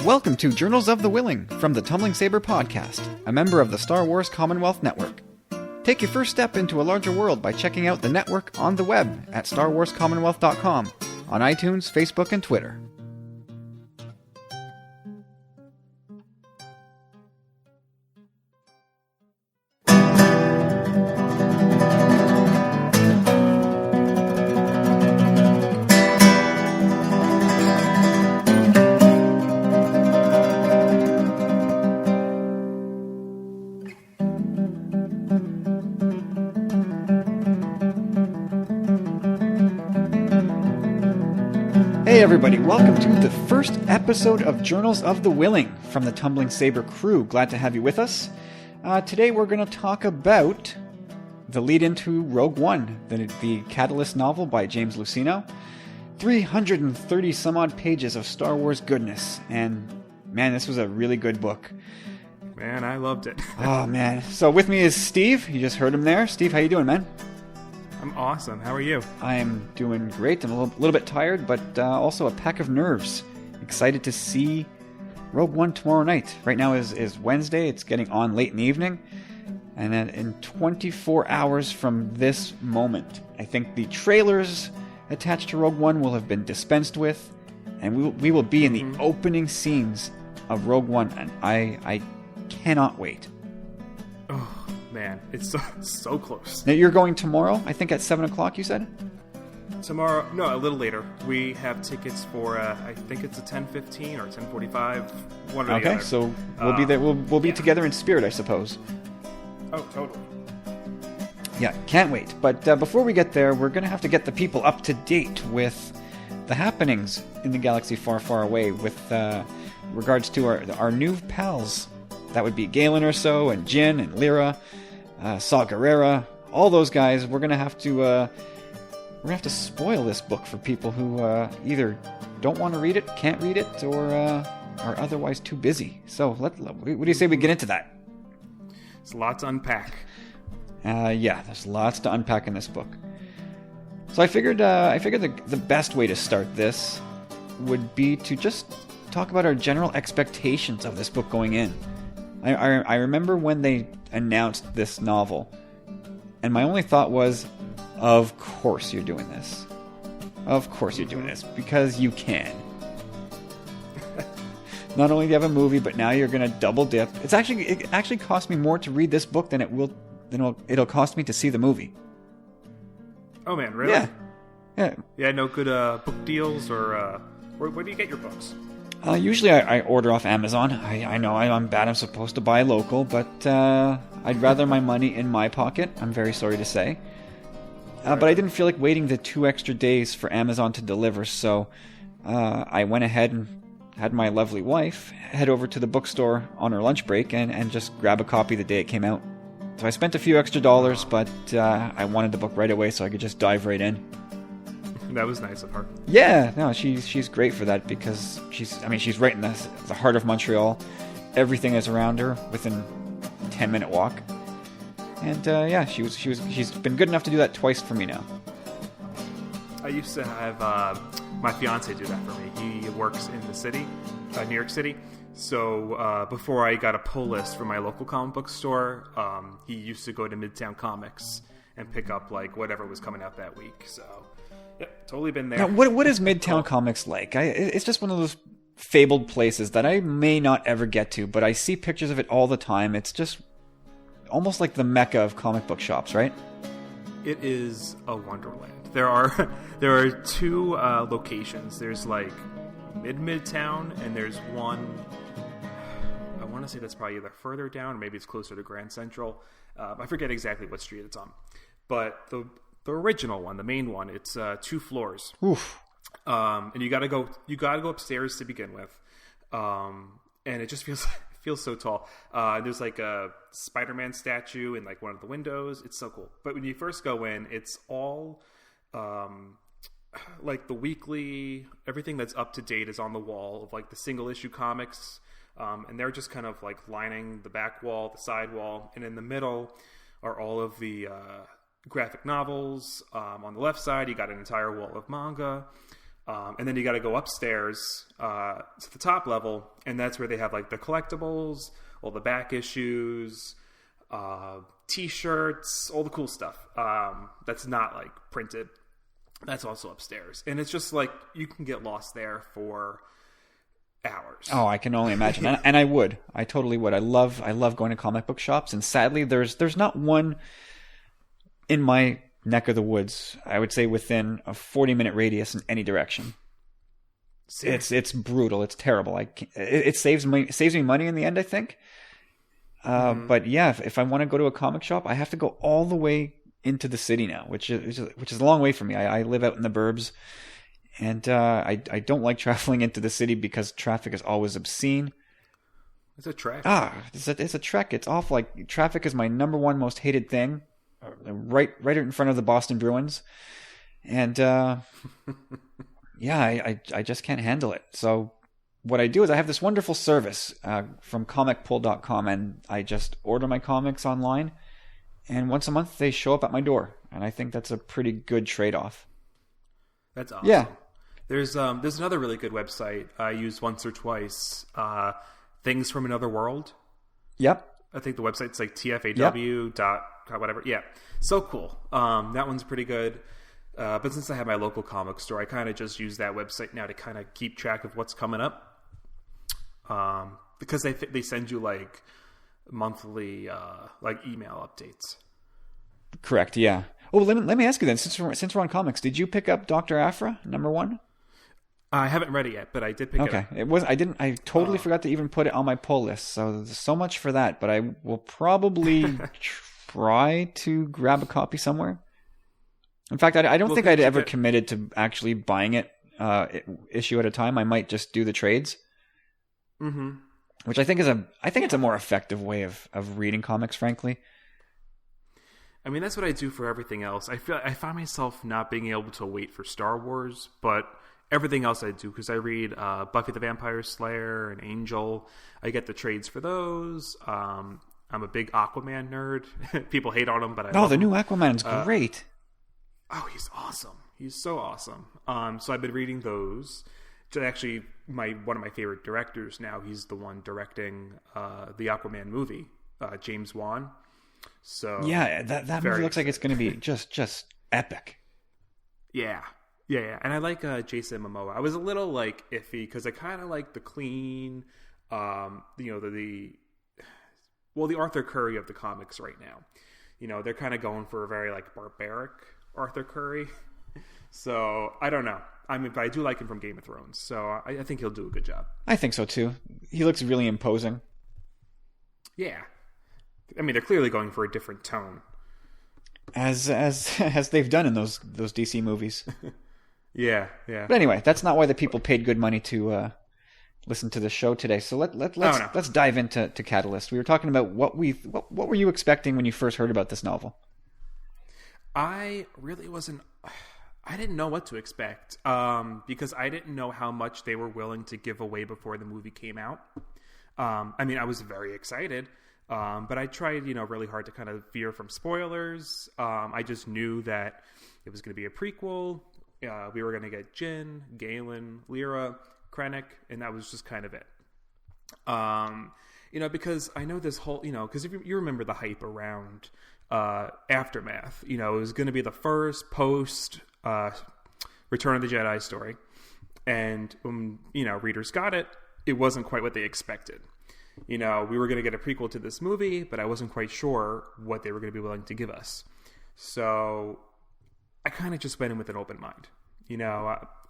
Welcome to Journals of the Whilling from the Tumbling Saber podcast, a member of the Star Wars Commonwealth Network. Take your first step into a larger world by checking out the network on the web at starwarscommonwealth.com, on iTunes, Facebook, and Twitter. Hey everybody, welcome to the first episode of Journals of the Whilling from the Tumbling Saber crew. Glad to have you with us. Today we're going to talk about the lead into Rogue One, the Catalyst novel by James Luceno. 330 some odd pages of Star Wars goodness, and man, this was a really good book. Man, I loved it. Oh man. So with me is Steve. You just heard him there. Steve, how you doing, man? I'm awesome. How are you? I am doing great. I'm a little bit tired, but also a pack of nerves. Excited to see Rogue One tomorrow night. Right now is Wednesday. It's getting on late in the evening. And then in 24 hours from this moment, I think the trailers attached to Rogue One will have been dispensed with. And we will be in the opening scenes of Rogue One. And I cannot wait. Oh, man. It's so close. Now, you're going tomorrow, I think at 7 o'clock, you said? Tomorrow, no, a little later. We have tickets for, I think it's a 10:15 or 10:45. One or the Okay, other. so we'll be there. We'll be together in spirit, I suppose. Oh, totally. Yeah, can't wait. But before we get there, we're going to have to get the people up to date with the happenings in the galaxy far, far away with regards to our new pals. That would be Galen Erso and Jin and Lyra, Saw Gerrera, all those guys. We're gonna have to spoil this book for people who either don't want to read it, can't read it, or are otherwise too busy. So, what do you say we get into that? It's a lot to unpack. Yeah, there's lots to unpack in this book. So I figured the best way to start this would be to just talk about our general expectations of this book going in. I remember when they announced this novel, and my only thought was, of course you're doing this. Of course you're doing this, because you can. Not only do you have a movie, but now you're going to double dip. It actually cost me more to read this book than it'll cost me to see the movie. Oh man, really? Yeah. Yeah, no good book deals or where do you get your books? Usually I order off Amazon. I know I'm bad. I'm supposed to buy local, but I'd rather my money in my pocket. I'm very sorry to say. But I didn't feel like waiting the 2 extra days for Amazon to deliver, so I went ahead and had my lovely wife head over to the bookstore on her lunch break and just grab a copy the day it came out. So I spent a few extra dollars, but I wanted the book right away so I could just dive right in. That was nice of her. Yeah, no, she's great for that because she's right in the heart of Montreal. Everything is around her within a 10-minute walk. And yeah, she's been good enough to do that twice for me now. I used to have my fiance do that for me. He works in the city, New York City. So before I got a pull list from my local comic book store, he used to go to Midtown Comics and pick up like whatever was coming out that week. So. Yep, totally been there. Now, what is Midtown Comics like? It's just one of those fabled places that I may not ever get to, but I see pictures of it all the time. It's just almost like the mecca of comic book shops, right? It is a wonderland. There are two locations. There's like Midtown, and there's one. I want to say that's probably either further down, or maybe it's closer to Grand Central. I forget exactly what street it's on, but the original one, the main one, it's 2 floors. Oof. And you gotta go upstairs to begin with. And it just feels so tall. There's like a Spider-Man statue in like one of the windows. It's so cool. But when you first go in, it's all like the weekly, everything that's up to date is on the wall of like the single issue comics. And they're just kind of like lining the back wall, the side wall, and in the middle are all of the graphic novels. On the left side, you got an entire wall of manga. And then you got to go upstairs to the top level, and that's where they have like the collectibles, all the back issues, T-shirts, all the cool stuff. That's not like printed. That's also upstairs, and it's just like you can get lost there for hours. Oh, I can only imagine, and I totally would. I love going to comic book shops, and sadly, there's not one in my neck of the woods. I would say within a 40-minute radius in any direction. Seriously? It's brutal. It's terrible. It saves me money in the end, I think. But yeah, if I want to go to a comic shop, I have to go all the way into the city now, which is a long way for me. I live out in the burbs, and I don't like traveling into the city because traffic is always obscene. It's a trek. It's a trek. It's awful. Like, traffic is my number one most hated thing. Right in front of the Boston Bruins, and yeah, I just can't handle it. So what I do is I have this wonderful service from comicpull.com, and I just order my comics online, and once a month they show up at my door, and I think that's a pretty good trade-off. That's awesome. Yeah. There's another really good website I use once or twice. Things from Another World. Yep. I think the website's like tfaw. Whatever. Yeah. So cool. That one's pretty good. But since I have my local comic store, I kind of just use that website now to kind of keep track of what's coming up. Because they send you like monthly like email updates. Correct. Yeah. Oh, let me ask you then, since we're on comics, did you pick up Dr. Aphra #1? I haven't read it yet, but I did pick it up. Okay. I totally forgot to even put it on my pull list. So there's so much for that, but I will probably try to grab a copy somewhere. In fact, I don't think I'd ever committed to actually buying it issue at a time. I might just do the trades. Mm-hmm. Which I think it's a more effective way of reading comics, frankly. I mean, that's what I do for everything else. I find myself not being able to wait for Star Wars, but everything else I do, because I read Buffy the Vampire Slayer and Angel. I get the trades for those. I'm a big Aquaman nerd. People hate on him, but I love the him. new Aquaman's great. Oh, he's awesome. He's so awesome. So I've been reading those. Actually, one of my favorite directors now. He's the one directing the Aquaman movie, James Wan. So yeah, that movie looks like it's going to be just epic. Yeah. And I like Jason Momoa. I was a little like iffy because I kind of like the clean, the Arthur Curry of the comics right now. You know, they're kind of going for a very like barbaric Arthur Curry. So I don't know. I mean, but I do like him from Game of Thrones. So I think he'll do a good job. I think so too. He looks really imposing. Yeah. I mean, they're clearly going for a different tone, as they've done in those DC movies. Yeah. But anyway, that's not why the people paid good money to listen to the show today. So let's dive into Catalyst. We were talking about what were you expecting when you first heard about this novel? I really wasn't. I didn't know what to expect because I didn't know how much they were willing to give away before the movie came out. I mean, I was very excited. But I tried, really hard to kind of veer from spoilers. I just knew that it was going to be a prequel. We were going to get Jin, Galen, Lyra, Krennic, and that was just kind of it. Because I know this whole, because if you remember the hype around Aftermath, it was going to be the first post Return of the Jedi story. And when, readers got it, it wasn't quite what they expected. We were going to get a prequel to this movie, but I wasn't quite sure what they were going to be willing to give us. So I kind of just went in with an open mind.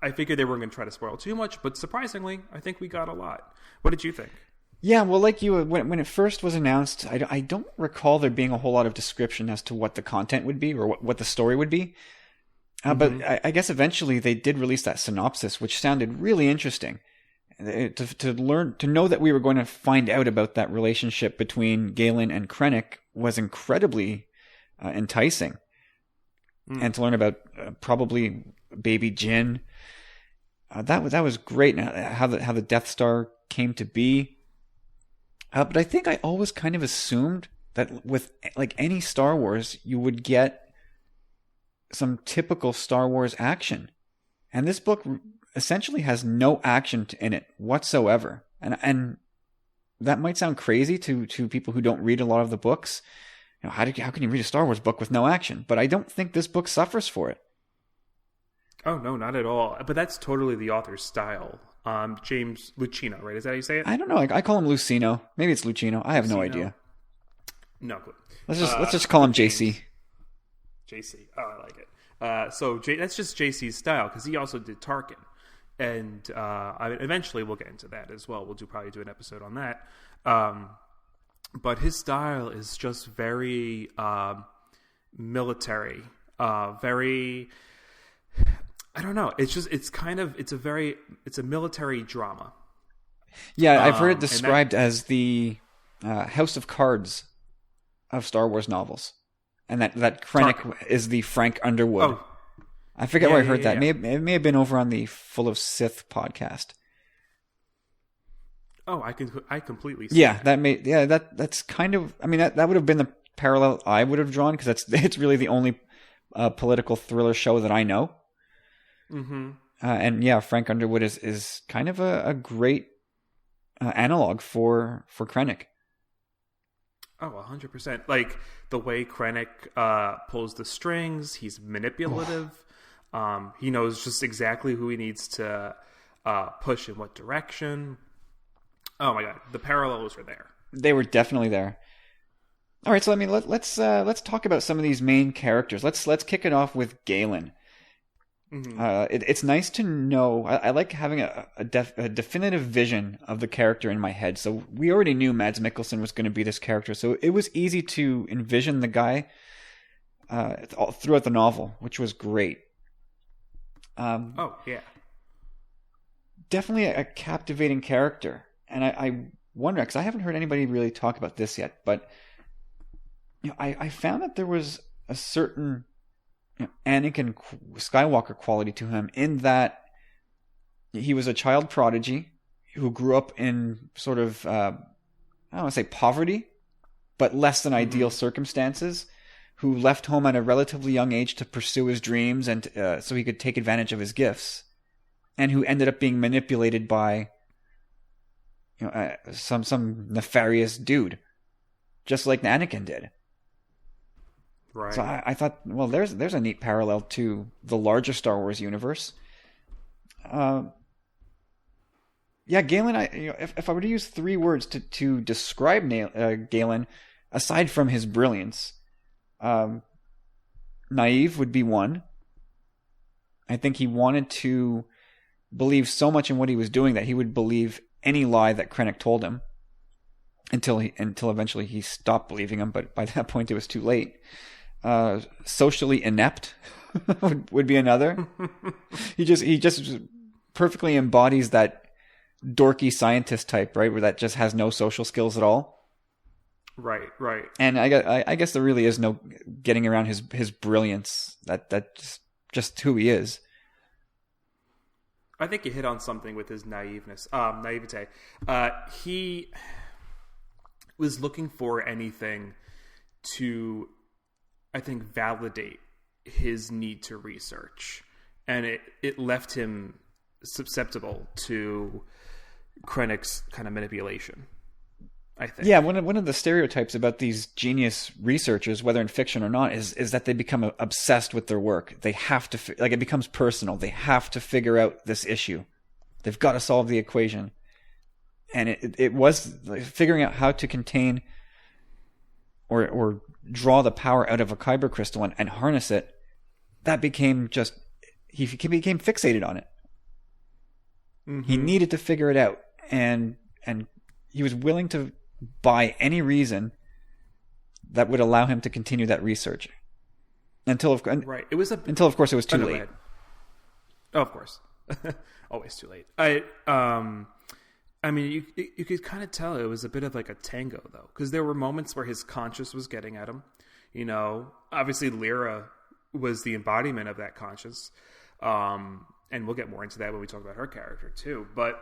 I figured they weren't going to try to spoil too much, but surprisingly, I think we got a lot. What did you think? Yeah, well, like you, when it first was announced, I don't recall there being a whole lot of description as to what the content would be or what the story would be. But I guess eventually they did release that synopsis, which sounded really interesting. To know that we were going to find out about that relationship between Galen and Krennic was incredibly enticing, and to learn about probably baby Jin, that was great. How the Death Star came to be, but I think I always kind of assumed that with like any Star Wars, you would get some typical Star Wars action, and this book essentially has no action in it whatsoever. And that might sound crazy to people who don't read a lot of the books. How can you read a Star Wars book with no action? But I don't think this book suffers for it. Oh, no, not at all. But that's totally the author's style. James Lucino, right? Is that how you say it? I don't know. I call him Lucino. Maybe it's Lucino. I have no idea. No clue. Let's just call him JC. JC. Oh, I like it. So that's just JC's style, because he also did Tarkin. And eventually we'll get into that as well. We'll probably do an episode on that. But his style is just very military. Very... I don't know. It's a military drama. Yeah, I've heard it described as the House of Cards of Star Wars novels, and that Krennic is the Frank Underwood. Oh. I forget where I heard that. Yeah. It may have been over on the Full of Sith podcast. Oh, I completely see that. That's kind of. I mean, that would have been the parallel I would have drawn, because it's really the only political thriller show that I know. Mm-hmm. And yeah, Frank Underwood is kind of a great analog for Krennic. Oh, 100%. Like, the way Krennic pulls the strings, he's manipulative. He knows just exactly who he needs to push in what direction. Oh my god, the parallels are there. They were definitely there. All right, so I mean, let's talk about some of these main characters. Let's kick it off with Galen. Mm-hmm. It's nice to know. I like having a definitive vision of the character in my head. So we already knew Mads Mikkelsen was going to be this character, so it was easy to envision the guy throughout the novel, which was great. Oh yeah, definitely a captivating character, and I wonder, because I haven't heard anybody really talk about this yet, but I found that there was a certain Anakin Skywalker quality to him, in that he was a child prodigy who grew up in sort of I don't want to say poverty, but less than ideal circumstances, who left home at a relatively young age to pursue his dreams and so he could take advantage of his gifts, and who ended up being manipulated by some nefarious dude, just like Anakin did. Right. So I thought, well, there's a neat parallel to the larger Star Wars universe. Galen. If I were to use 3 words to describe Galen, aside from his brilliance, naive would be one. I think he wanted to believe so much in what he was doing that he would believe any lie that Krennic told him, until eventually he stopped believing him. But by that point, it was too late. Socially inept would be another. He just perfectly embodies that dorky scientist type, right? Where that just has no social skills at all. Right. And I guess there really is no getting around his brilliance. That's just who he is. I think you hit on something with his naivete. He was looking for anything to, I think, validate his need to research, and it left him susceptible to Krennic's kind of manipulation, I think. Yeah, one of the stereotypes about these genius researchers, whether in fiction or not, is that they become obsessed with their work. They have to, it becomes personal. They have to figure out this issue. They've got to solve the equation. And it was figuring out how to contain or draw the power out of a kyber crystal and harness it. That became just, he became fixated on it. Mm-hmm. He needed to figure it out, and he was willing to buy any reason that would allow him to continue that research until of course it was too late. Oh, of course. Always too late. I mean, you could kind of tell it was a bit of like a tango, though, because there were moments where his conscience was getting at him. Obviously Lyra was the embodiment of that conscience, and we'll get more into that when we talk about her character too. But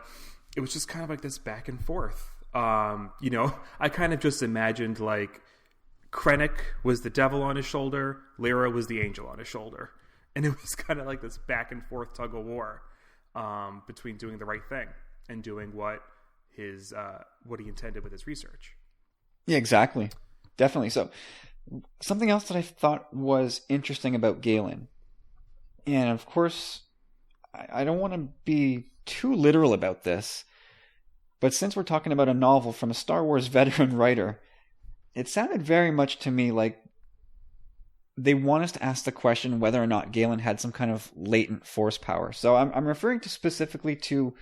it was just kind of like this back and forth. I kind of just imagined like Krennic was the devil on his shoulder, Lyra was the angel on his shoulder, and it was kind of like this back and forth tug of war. between doing the right thing and doing what he intended with his research. Yeah, exactly. Definitely. So something else that I thought was interesting about Galen, and of course, I don't want to be too literal about this, but since we're talking about a novel from a Star Wars veteran writer, it sounded very much to me like they want us to ask the question whether or not Galen had some kind of latent force power. So I'm referring to specifically to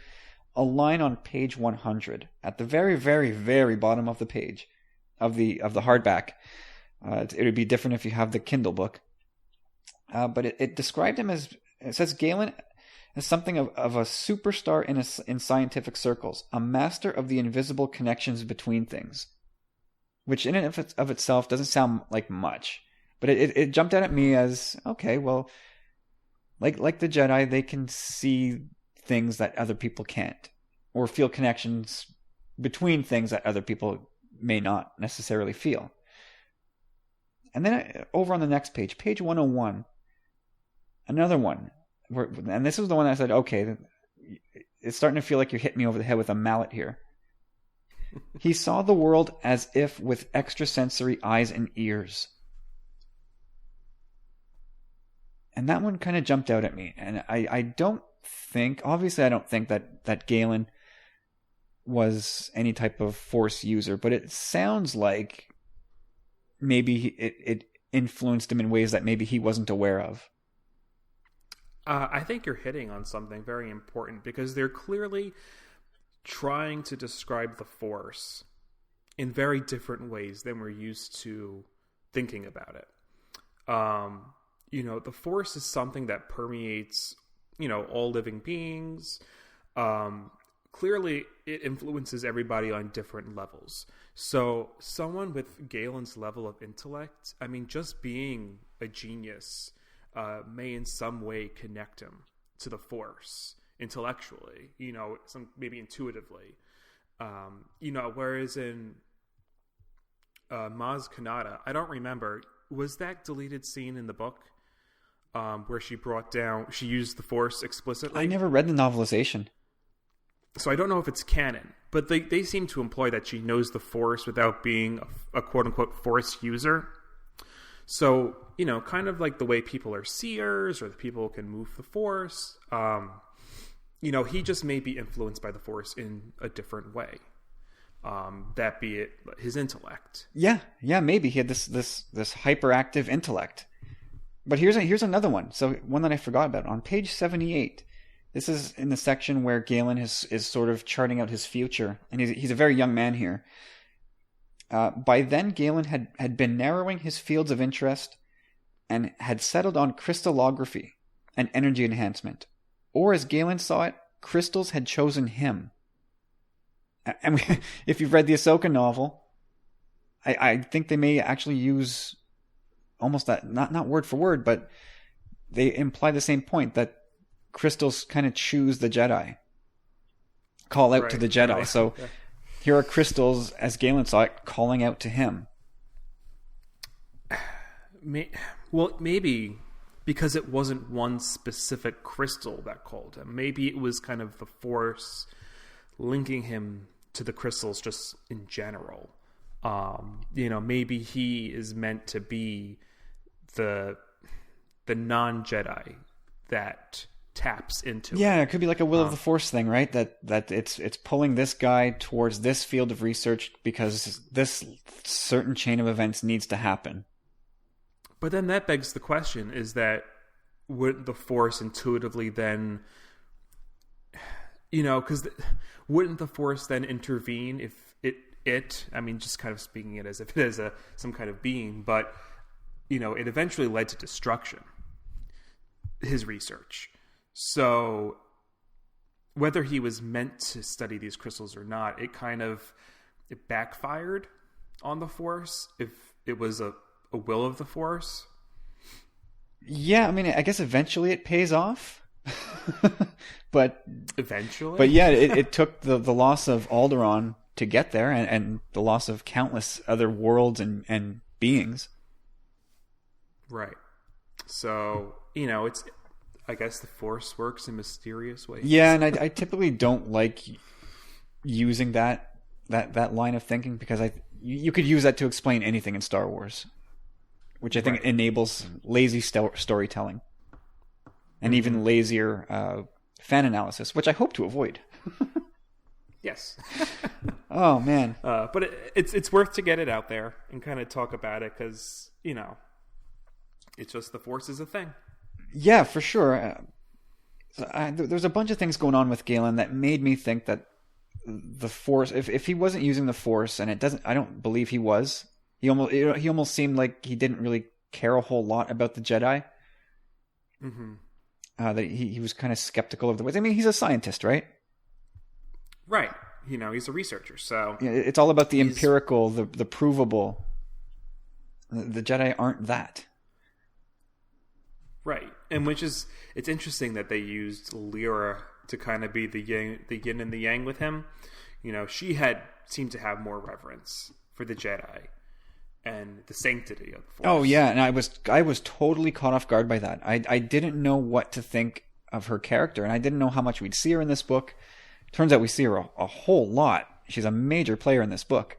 a line on page 100 at the very, very, very bottom of the page of the hardback. It would be different if you have the Kindle book. But it described him as, it says Galen as something of a superstar in scientific circles, a master of the invisible connections between things, which in and of itself doesn't sound like much. But it jumped out at me as, okay, well, like the Jedi, they can see things that other people can't, or feel connections between things that other people may not necessarily feel. And then over on the next page, page 101, another one, and this was the one I said, okay, it's starting to feel like you're hitting me over the head with a mallet here. He saw the world as if with extrasensory eyes and ears. And that one kind of jumped out at me. And I don't think that Galen was any type of Force user, but it sounds like maybe it influenced him in ways that maybe he wasn't aware of. I think you're hitting on something very important, because they're clearly trying to describe the Force in very different ways than we're used to thinking about it. The Force is something that permeates, all living beings. Clearly, it influences everybody on different levels. So someone with Galen's level of intellect, just being a genius may in some way connect him to the Force intellectually, maybe intuitively. Whereas in Maz Kanata, I don't remember, was that deleted scene in the book where she used the Force explicitly? I never read the novelization. So I don't know if it's canon, but they seem to imply that she knows the Force without being a quote-unquote Force user. So, kind of like the way people are seers, or the people can move the Force. He just may be influenced by the Force in a different way. That be it his intellect. Yeah, maybe he had this hyperactive intellect. But here's another one. So one that I forgot about on page 78. This is in the section where Galen is sort of charting out his future, and he's a very young man here. By then, Galen had been narrowing his fields of interest and had settled on crystallography and energy enhancement. Or as Galen saw it, crystals had chosen him. And if you've read the Ahsoka novel, I think they may actually use almost that, not word for word, but they imply the same point, that crystals kind of choose the Jedi, call out to the Jedi. Right. So here are crystals, as Galen saw it, calling out to him. Well, maybe because it wasn't one specific crystal that called him. Maybe it was kind of the Force linking him to the crystals just in general. Maybe he is meant to be the non-Jedi that taps into it could be like a will of the Force thing, right? That it's pulling this guy towards this field of research because this certain chain of events needs to happen. But then that begs the question, is that wouldn't the Force intuitively then, because wouldn't the Force then intervene if just kind of speaking it as if it is some kind of being, but it eventually led to destruction, his research. So whether he was meant to study these crystals or not, it backfired on the Force if it was a will of the Force. Yeah, I guess eventually it pays off. But eventually? But yeah, it took the loss of Alderaan to get there, and the loss of countless other worlds and beings. Right. So, I guess the Force works in mysterious ways. Yeah, and I typically don't like using that line of thinking because you could use that to explain anything in Star Wars, which I think enables lazy storytelling and even lazier fan analysis, which I hope to avoid. Yes. Oh man. But it's worth to get it out there and kind of talk about it because it's just the Force is a thing. Yeah, for sure. There's a bunch of things going on with Galen that made me think that the Force, if he wasn't using the Force, and I don't believe he was. He almost seemed like he didn't really care a whole lot about the Jedi. Mm-hmm. That he was kind of skeptical of the ways. I mean, he's a scientist, right? Right. He's a researcher, so it's all about the empirical, the provable. The Jedi aren't that. Right, and it's interesting that they used Lyra to kind of be the yin and the yang with him. She seemed to have more reverence for the Jedi and the sanctity of the Force. Oh yeah, and I was totally caught off guard by that. I didn't know what to think of her character, and I didn't know how much we'd see her in this book. Turns out we see her a whole lot. She's a major player in this book.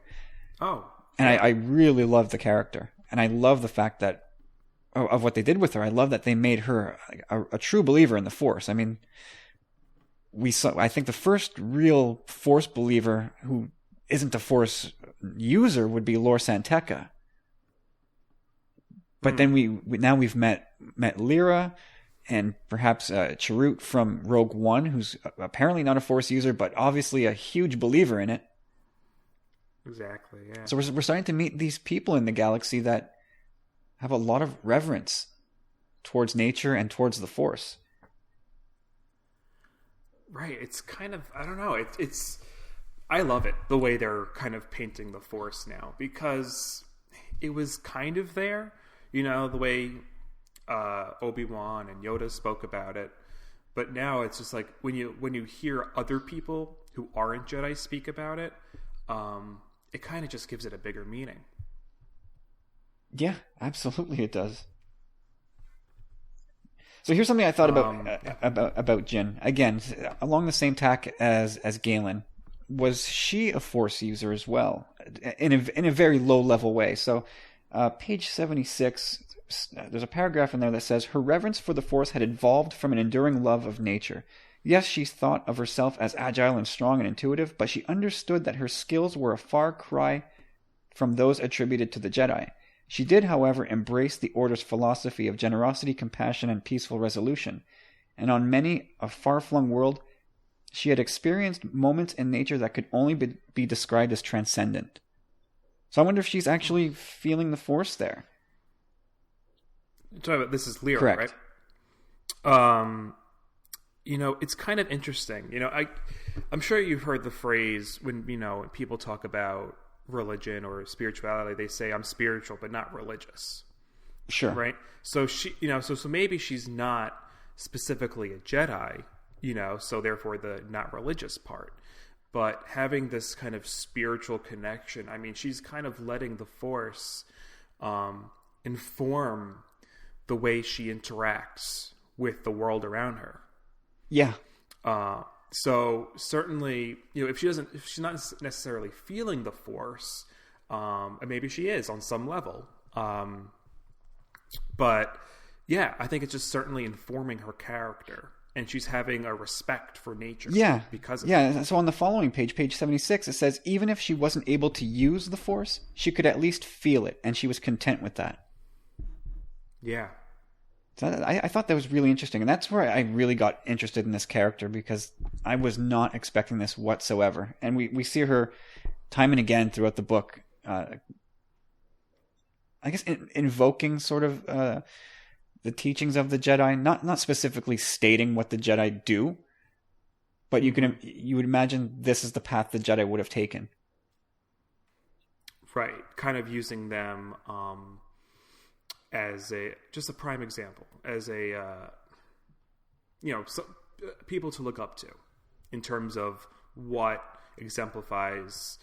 Oh, and I really love the character, and I love the fact that of what they did with her. I love that they made her a true believer in the Force. I mean, I think the first real Force believer who isn't a Force user would be Lor Santeca. But then we've met Lyra and perhaps Chirrut from Rogue One, who's apparently not a Force user, but obviously a huge believer in it. Exactly, yeah. So we're starting to meet these people in the galaxy that have a lot of reverence towards nature and towards the Force. Right. It's kind of, I don't know. It's I love it, the way they're kind of painting the Force now, because it was kind of there, the way Obi-Wan and Yoda spoke about it. But now it's just like when you hear other people who aren't Jedi speak about it, it kind of just gives it a bigger meaning. Yeah, absolutely it does. So here's something I thought about Jyn. Again, along the same tack as Galen. Was she a Force user as well? In a very low level way. So page 76, there's a paragraph in there that says, her reverence for the Force had evolved from an enduring love of nature. Yes, she thought of herself as agile and strong and intuitive, but she understood that her skills were a far cry from those attributed to the Jedi. She did, however, embrace the Order's philosophy of generosity, compassion, and peaceful resolution, and on many a far-flung world, she had experienced moments in nature that could only be described as transcendent. So I wonder if she's actually feeling the Force there. This is Lyra, correct, right? It's kind of interesting. I'm sure you've heard the phrase when people talk about religion or spirituality, they say I'm spiritual but not religious. Sure. Right? So she, so maybe she's not specifically a Jedi, so therefore the not religious part. But having this kind of spiritual connection, I mean, she's kind of letting the Force inform the way she interacts with the world around her. Yeah. So certainly, if she's not necessarily feeling the Force, and maybe she is on some level, but yeah, I think it's just certainly informing her character, and she's having a respect for nature. Yeah, because of it. So on the following page 76, it says even if she wasn't able to use the Force, she could at least feel it, and she was content with that. Yeah. So I thought that was really interesting, and that's where I really got interested in this character, because I was not expecting this whatsoever. And we see her time and again throughout the book, I guess invoking sort of the teachings of the Jedi, not specifically stating what the Jedi do, but you would imagine this is the path the Jedi would have taken. Right, kind of using them as just a prime example, as people to look up to in terms of what exemplifies,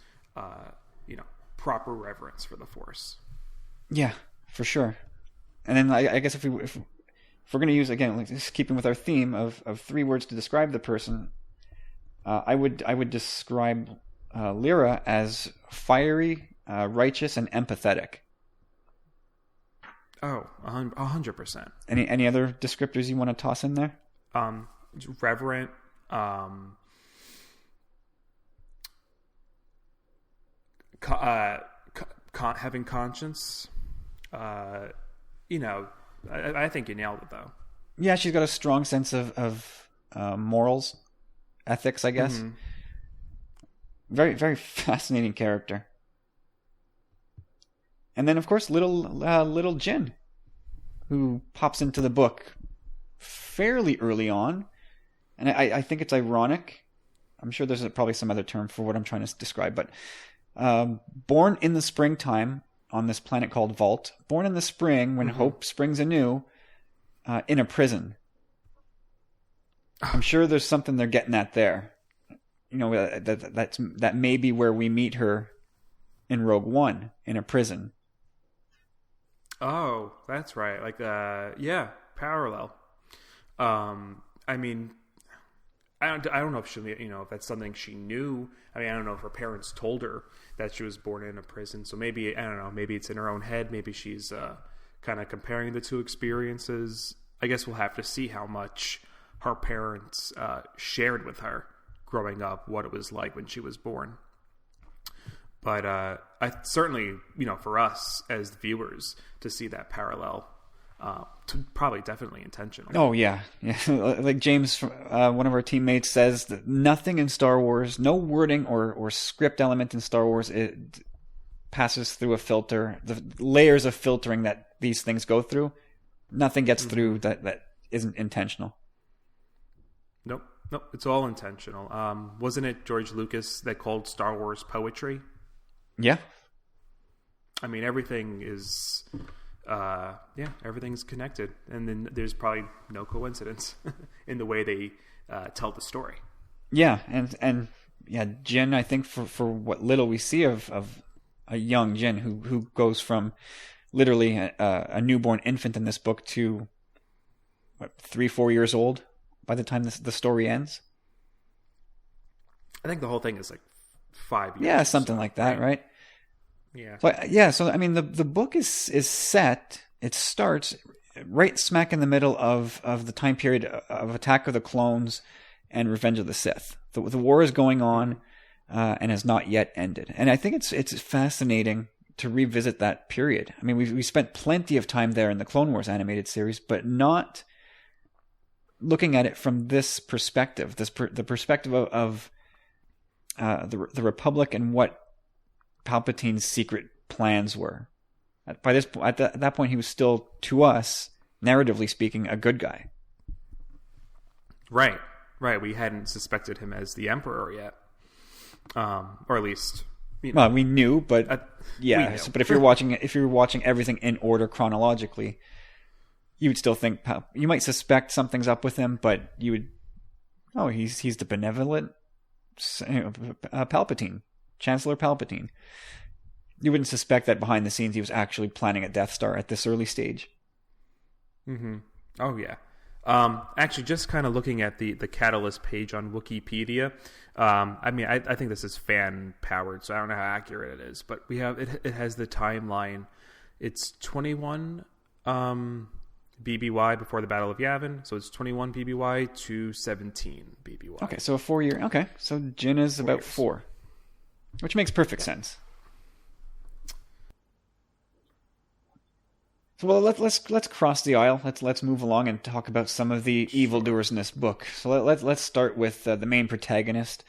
proper reverence for the Force. Yeah, for sure. And then I guess if if we're going to use, again, like, just keeping with our theme of 3 words to describe the person, I would describe Lyra as fiery, righteous, and empathetic. Oh, 100%. Any other descriptors you want to toss in there? Reverent, having conscience. I think you nailed it, though. Yeah, she's got a strong sense of morals, ethics, I guess. Mm-hmm. Very, very fascinating character. And then, of course, little Jin, who pops into the book fairly early on. And I think it's ironic. I'm sure there's probably some other term for what I'm trying to describe. But born in the springtime on this planet called Vault. Born in the spring when hope springs anew in a prison. I'm sure there's something they're getting at there. That may be where we meet her in Rogue One, in a prison. Oh, that's right. Like, parallel. I mean, I don't know if she, if that's something she knew. I mean, I don't know if her parents told her that she was born in a prison. So maybe, I don't know, maybe it's in her own head. Maybe she's kind of comparing the two experiences. I guess we'll have to see how much her parents shared with her growing up, what it was like when she was born. But I certainly, for us as viewers to see that parallel, probably definitely intentional. Oh, yeah. Like James, one of our teammates, says that nothing in Star Wars, no wording or script element in Star Wars, it passes through a filter. The layers of filtering that these things go through, nothing gets through that isn't intentional. Nope, it's all intentional. Wasn't it George Lucas that called Star Wars poetry? Yeah. I mean, everything is, everything's connected. And then there's probably no coincidence in the way they tell the story. Yeah, and Jin, I think for what little we see of a young Jin who goes from literally a newborn infant in this book to 3-4 years old by the time the story ends. I think the whole thing is like 5 years. Yeah, something like that, right? Yeah. So I mean, the book is set. It starts right smack in the middle of the time period of Attack of the Clones and Revenge of the Sith. The war is going on and has not yet ended. And I think it's fascinating to revisit that period. I mean, we spent plenty of time there in the Clone Wars animated series, but not looking at it from this perspective, the perspective of the Republic and what Palpatine's secret plans were. At that point, he was still, to us, narratively speaking, a good guy. Right. We hadn't suspected him as the Emperor yet, or at least. Well, we knew, but but if you're watching everything in order chronologically, you would still think you might suspect something's up with him, but you would, he's the benevolent Palpatine. Chancellor Palpatine. You wouldn't suspect that behind the scenes he was actually planning a Death Star at this early stage. Mm-hmm. Oh, yeah. Actually, just kind of looking at the Catalyst page on Wikipedia, I mean, I think this is fan-powered, so I don't know how accurate it is, but we have it has the timeline. It's 21 BBY before the Battle of Yavin, so it's 21 BBY to 17 BBY. Okay, so a 4-year... Okay, so Jin is about 4. Which makes perfect sense. So, well, let's cross the aisle. Let's move along and talk about some of the evildoers in this book. So let's start with the main protagonist,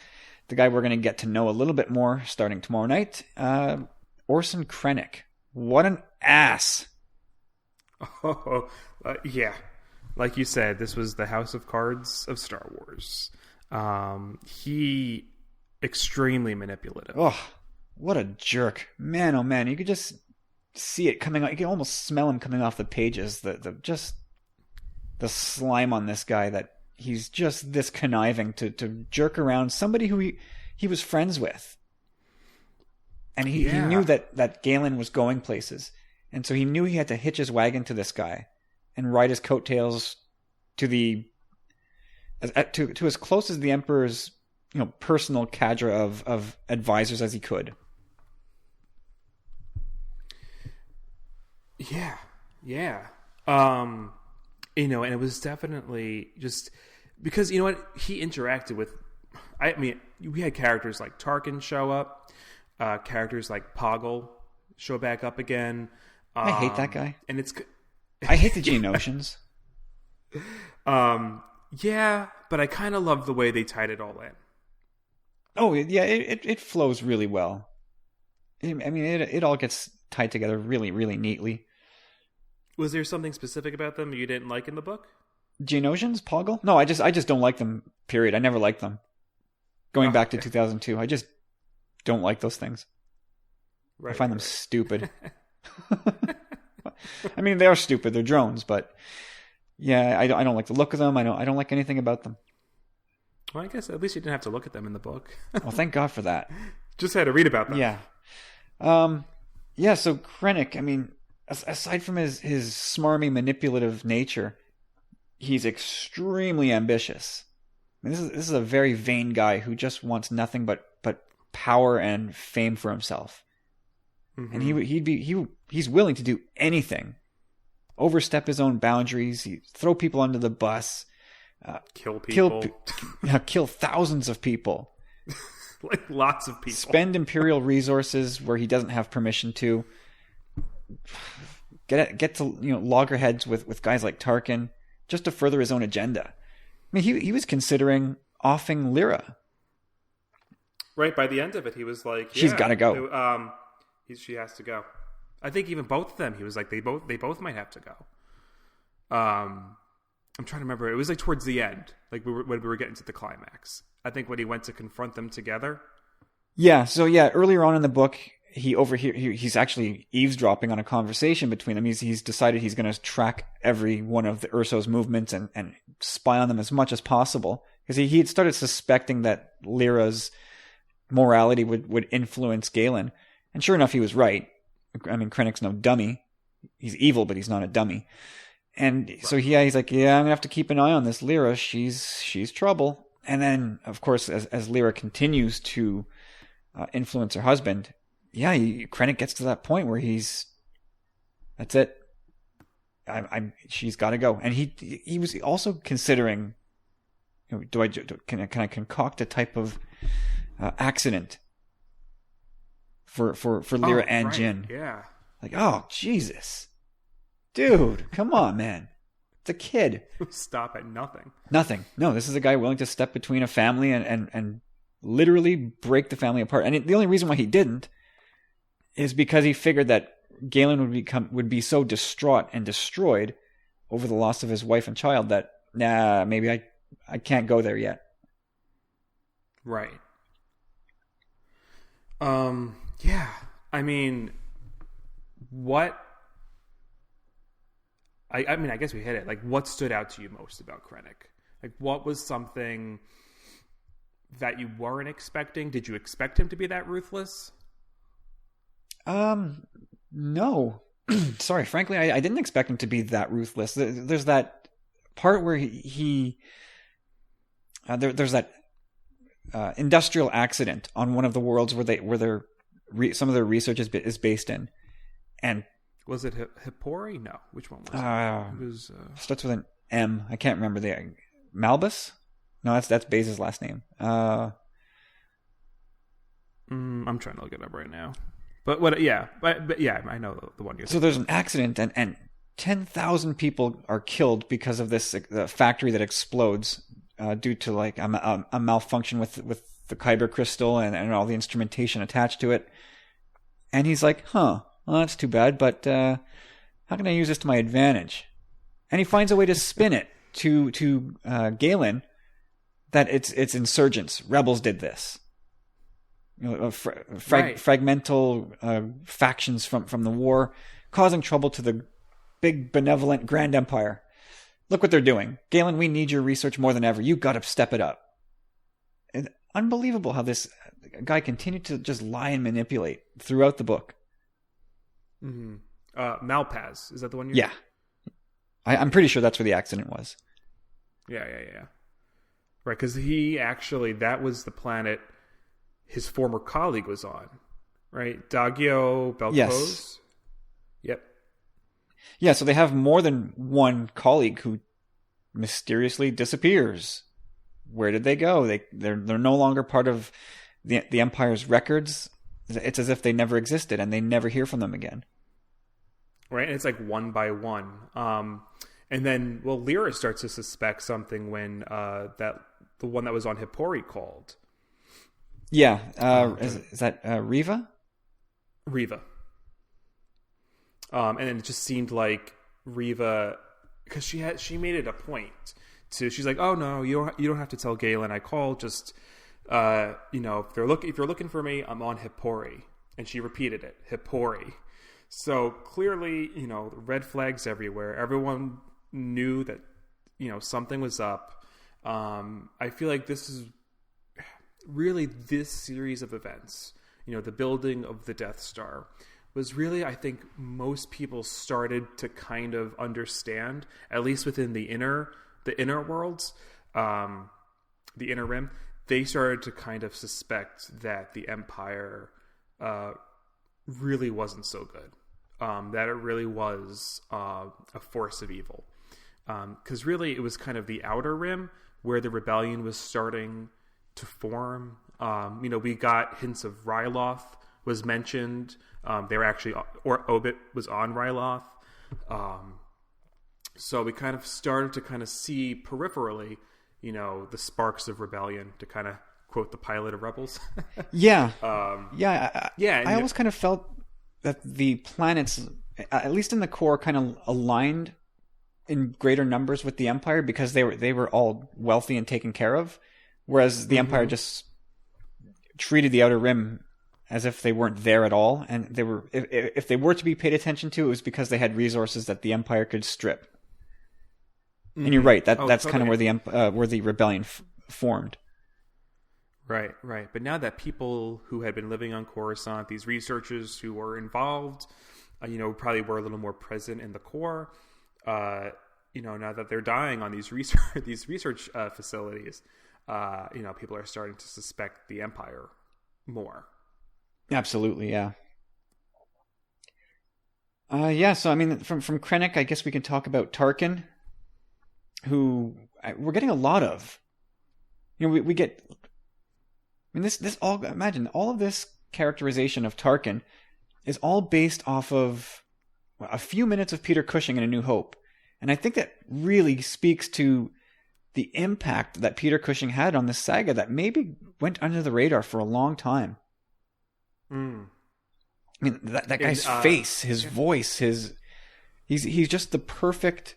the guy we're going to get to know a little bit more starting tomorrow night, Orson Krennic. What an ass! Oh, yeah. Like you said, this was the House of Cards of Star Wars. He extremely manipulative. Oh, what a jerk. Man, oh man, you could just see it coming out. You can almost smell him coming off the pages. The slime on this guy, that he's just this conniving to jerk around somebody who he was friends with. And he knew that Galen was going places. And so he knew he had to hitch his wagon to this guy and ride his coattails to to as close as the Emperor's personal cadre of advisors as he could. Yeah. And it was definitely just because, he interacted with, we had characters like Tarkin show up, characters like Poggle show back up again. I hate that guy. And I hate the Geonosians. Yeah, but I kind of love the way they tied it all in. Oh, yeah, it flows really well. It all gets tied together really, really neatly. Was there something specific about them you didn't like in the book? Geonosians? Poggle? No, I just don't like them, period. I never liked them. Going back to 2002, I just don't like those things. I find them stupid. They are stupid. They're drones, but yeah, I don't like the look of them. I don't like anything about them. Well, I guess at least you didn't have to look at them in the book. Well, thank God for that. Just had to read about them. Yeah. So Krennic, aside from his smarmy, manipulative nature, he's extremely ambitious. This is a very vain guy who just wants nothing but power and fame for himself. Mm-hmm. And he's willing to do anything, overstep his own boundaries, throw people under the bus, kill people, kill thousands of people, like lots of people, spend Imperial resources where he doesn't have permission to. Get to loggerheads with guys like Tarkin just to further his own agenda. He was considering offing Lyra. Right, by the end of it, he was like, "She's got to go. She has to go." I think even both of them, he was like, they both might have to go. I'm trying to remember. It was like towards the end, like when we were getting to the climax. I think when he went to confront them together. Yeah. So earlier on in the book, he's actually eavesdropping on a conversation between them. He's decided he's going to track every one of the Urso's movements and spy on them as much as possible, because he had started suspecting that Lyra's morality would influence Galen. And sure enough, he was right. Krennic's no dummy. He's evil, but he's not a dummy. And so he's like, I'm going to have to keep an eye on this Lyra. She's trouble. And then, of course, as Lyra continues to influence her husband, Krennic gets to that point where that's it. She's got to go. And he was also considering, can I concoct a type of accident for Lyra and Jin? Yeah. Like, oh, Jesus. Dude, come on, man. It's a kid. Stop at nothing. Nothing. No, this is a guy willing to step between a family and literally break the family apart. And the only reason why he didn't is because he figured that Galen would be so distraught and destroyed over the loss of his wife and child that, maybe I can't go there yet. Right. Yeah. What? I guess we hit it. Like, what stood out to you most about Krennic? Like, what was something that you weren't expecting? Did you expect him to be that ruthless? No. Sorry, frankly, I didn't expect him to be that ruthless. There's that part where there's that industrial accident on one of the worlds where some of their research is based in, and was it Hippori? No, which one was it? It was starts with an M. I can't remember the Malbus. No, that's Baze's last name. I'm trying to look it up right now. But what? Yeah, but yeah, I know the one you're. So there's an accident, and 10,000 people are killed because of this factory that explodes due to like a malfunction with the Kyber crystal and all the instrumentation attached to it. And he's like, well, that's too bad, but how can I use this to my advantage? And he finds a way to spin it to Galen that it's insurgents, rebels did this. Fragmental factions from the war, causing trouble to the big benevolent Grand Empire. Look what they're doing. Galen, we need your research more than ever. You got to step it up. And unbelievable how this guy continued to just lie and manipulate throughout the book. Mm-hmm. Malpaz, is that the one you're... Yeah. I'm pretty sure that's where the accident was. Yeah. Right, because that was the planet his former colleague was on, right? Dagio Belkos? Yes. Yep. Yeah, so they have more than one colleague who mysteriously disappears. Where did they go? They're no longer part of the Empire's records. It's as if they never existed, and they never hear from them again. Right, and it's like one by one. And then, Lyra starts to suspect something when the one that was on Hippori called. Yeah, is that Riva? Riva. And then it just seemed like Riva, because she made it a point to. She's like, "Oh no, you don't have to tell Galen I called. Just if you're looking for me, I'm on Hippori." And she repeated it, Hippori. So clearly, red flags everywhere. Everyone knew that something was up. I feel like this is really this series of events. The building of the Death Star was really, I think, most people started to kind of understand, at least within the inner worlds, the inner rim. They started to kind of suspect that the Empire really wasn't so good. That it really was a force of evil. Because really, it was kind of the outer rim where the rebellion was starting to form. We got hints of Ryloth was mentioned. They were actually, or Obit was on Ryloth. So we kind of started to kind of see peripherally, the sparks of rebellion, to kind of quote the pilot of Rebels. Yeah. I always kind of felt that the planets, at least in the core, kind of aligned in greater numbers with the Empire because they were all wealthy and taken care of, whereas the Empire just treated the Outer Rim as if they weren't there at all, and they were, if they were to be paid attention to, it was because they had resources that the Empire could strip. And you're right, that's totally. Kind of where the rebellion formed. Right. But now that people who had been living on Coruscant, these researchers who were involved, probably were a little more present in the core. Now that they're dying on these research facilities, people are starting to suspect the Empire more. Absolutely, yeah. So I mean, from Krennic, I guess we can talk about Tarkin, who we're getting a lot of. We get. I mean, this all. Imagine all of this characterization of Tarkin is all based off of a few minutes of Peter Cushing in A New Hope, and I think that really speaks to the impact that Peter Cushing had on this saga that maybe went under the radar for a long time. I mean, that guy's face, his voice, he's just the perfect,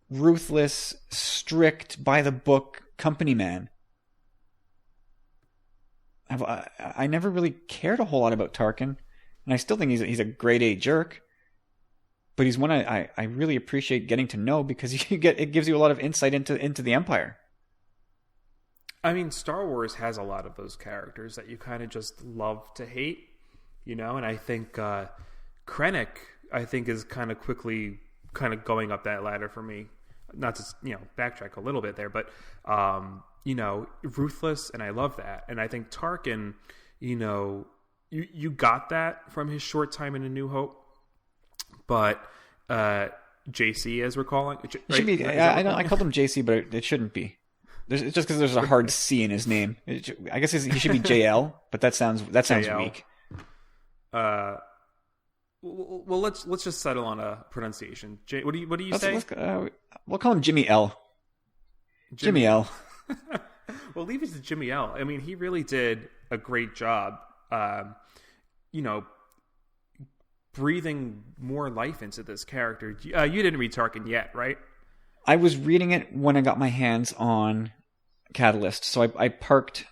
ruthless, strict, by the book company man. I never really cared a whole lot about Tarkin, and I still think he's a grade A jerk. But he's one I really appreciate getting to know because it gives you a lot of insight into the Empire. I mean, Star Wars has a lot of those characters that you kind of just love to hate, and I think Krennic, is kind of quickly kind of going up that ladder for me. Not to, backtrack a little bit there, but, ruthless, and I love that. And I think Tarkin, you got that from his short time in A New Hope, but JC, as we're calling it, right? Should be. I called him JC, but it shouldn't be. It's just because there's a hard C in his name. I guess he should be JL, but that sounds JL. Weak. Well, let's just settle on a pronunciation. What do you say? We'll call him Jimmy L. Jimmy L. Well, leave it to Jimmy L. I mean, he really did a great job. Breathing more life into this character. You didn't read Tarkin yet, right? I was reading it when I got my hands on Catalyst, so I parked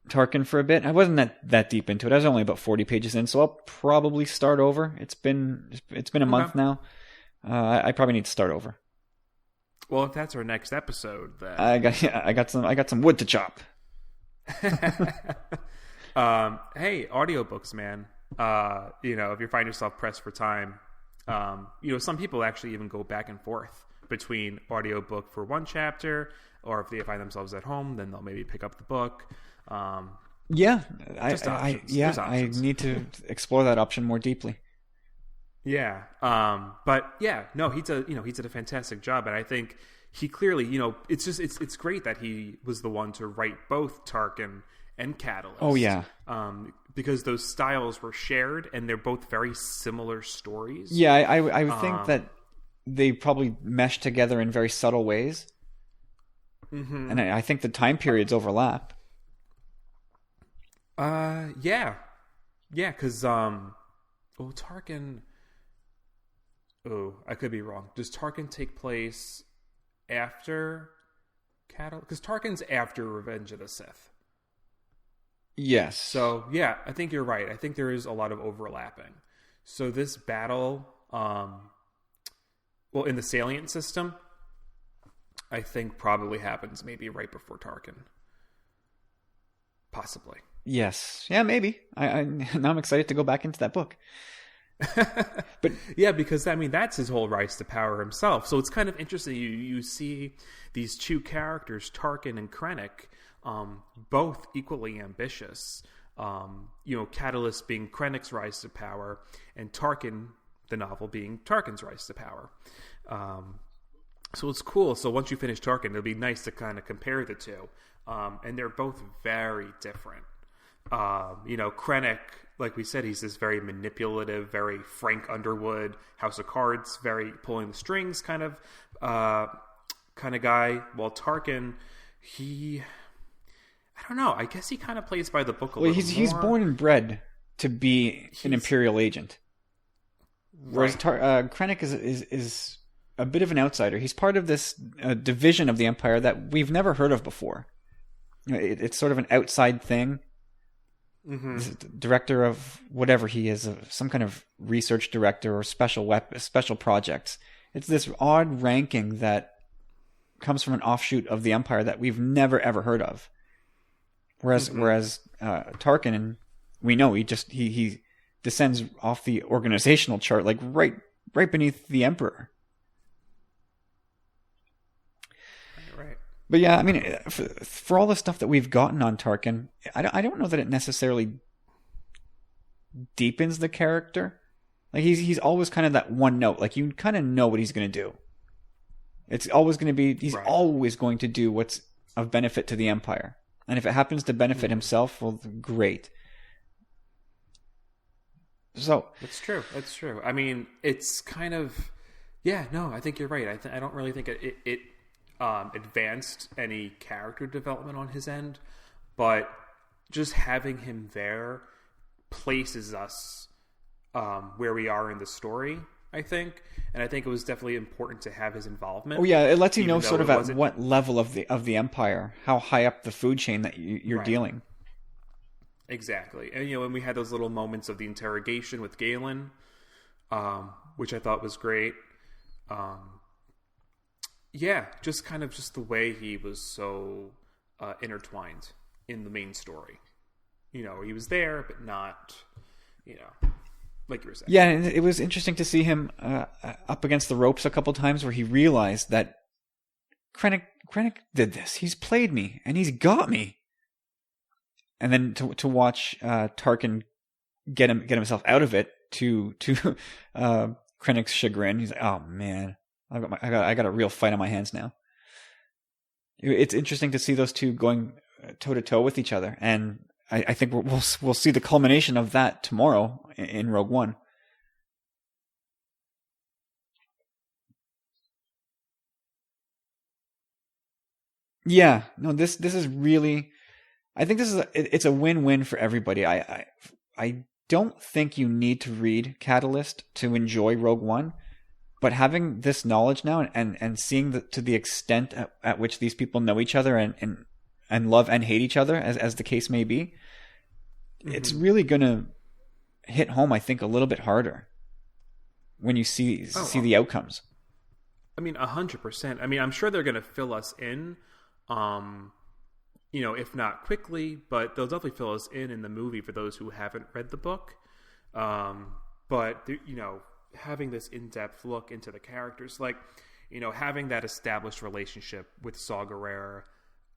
Tarkin for a bit. I wasn't that deep into it. I was only about 40 pages in, so I'll probably start over. It's been a month now. I probably need to start over. Well, if that's our next episode, then I got some wood to chop. Hey, audiobooks, man. If you find yourself pressed for time, Some people actually even go back and forth between audiobook for one chapter, or if they find themselves at home, then they'll maybe pick up the book. Yeah, I I need to explore that option more deeply. Yeah, but yeah, no, he did a fantastic job, and I think he clearly, it's great that he was the one to write both Tarkin and Catalyst. Oh yeah, because those styles were shared, and they're both very similar stories. Yeah, I would think that they probably mesh together in very subtle ways, and I think the time periods overlap. Yeah, because Tarkin. Oh, I could be wrong. Does Tarkin take place after Catalyst? Because Tarkin's after Revenge of the Sith. Yes. So, yeah, I think you're right. I think there is a lot of overlapping. So this battle, in the salient system, I think probably happens maybe right before Tarkin. Possibly. Yes. Yeah, maybe. Now I'm excited to go back into that book. But yeah, because that's his whole rise to power himself. So it's kind of interesting. You see these two characters, Tarkin and Krennic, both equally ambitious. Catalyst being Krennic's rise to power, and Tarkin, the novel, being Tarkin's rise to power. So it's cool. So once you finish Tarkin, it'll be nice to kind of compare the two. And they're both very different. Krennic, like we said, he's this very manipulative, very Frank Underwood, House of Cards, very pulling the strings kind of guy. While Tarkin, I don't know. I guess he kind of plays by the book a little more. He's born and bred to be an Imperial agent, whereas Krennic is a bit of an outsider. He's part of this division of the Empire that we've never heard of before. It's sort of an outside thing. Mm-hmm. Director of whatever he is, some kind of research director or special projects. It's this odd ranking that comes from an offshoot of the Empire that we've never ever heard of. Whereas Tarkin, and we know he descends off the organizational chart, like right beneath the Emperor. But yeah, for all the stuff that we've gotten on Tarkin, I don't know that it necessarily deepens the character. Like he's always kind of that one note. Like you kind of know what he's going to do. It's always going to be he's always going to do what's of benefit to the Empire, and if it happens to benefit himself, well, great. So that's true. It's kind of no. I think you're right. I don't really think it advanced any character development on his end, but just having him there places us where we are in the story, I think. And I think it was definitely important to have his involvement. Oh yeah, it lets you know sort of at what level of the Empire, how high up the food chain that you're dealing. Exactly. And when we had those little moments of the interrogation with Galen, which I thought was great. Yeah, just the way he was so intertwined in the main story. He was there, but not, like you were saying. Yeah, and it was interesting to see him up against the ropes a couple times where he realized that Krennic did this. He's played me, and he's got me. And then to watch Tarkin get himself out of it to Krennic's chagrin, he's like, oh man. I got a real fight on my hands now. It's interesting to see those two going toe to toe with each other, and I think we'll see the culmination of that tomorrow in Rogue One. Yeah, no, this is really. I think it's a win-win for everybody. I don't think you need to read Catalyst to enjoy Rogue One. But having this knowledge now and seeing to the extent at which these people know each other and love and hate each other, as the case may be, it's really going to hit home, I think, a little bit harder when you see the outcomes. 100%. I'm sure they're going to fill us in, if not quickly, but they'll definitely fill us in the movie for those who haven't read the book. But, having this in-depth look into the characters, like, you know, having that established relationship with Saw Gerrera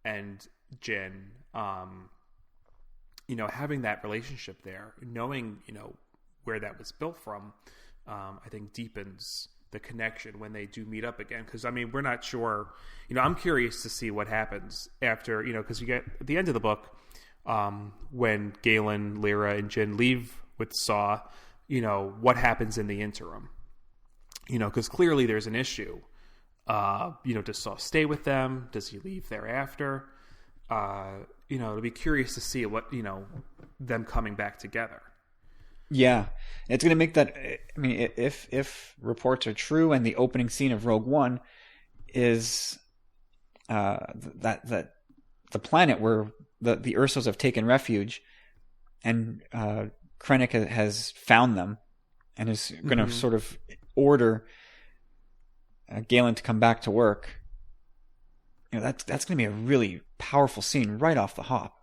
and Jin, you know, having that relationship there, knowing, you know, where that was built from, I think deepens the connection when they do meet up again. Because, I mean, we're not sure, you know, I'm curious to see what happens after, you know, because you get at the end of the book, when Galen, Lyra, and Jin leave with Saw, you know, what happens in the interim, you know, because clearly there's an issue. You know, does Saw stay with them? Does he leave thereafter? You know, it'll be curious to see what, you know, them coming back together. Yeah, it's going to make that. I mean, if reports are true, and the opening scene of Rogue One is that the planet where the Ursos have taken refuge, and Krennic has found them, and is going to sort of order Galen to come back to work. You know, that's going to be a really powerful scene right off the hop.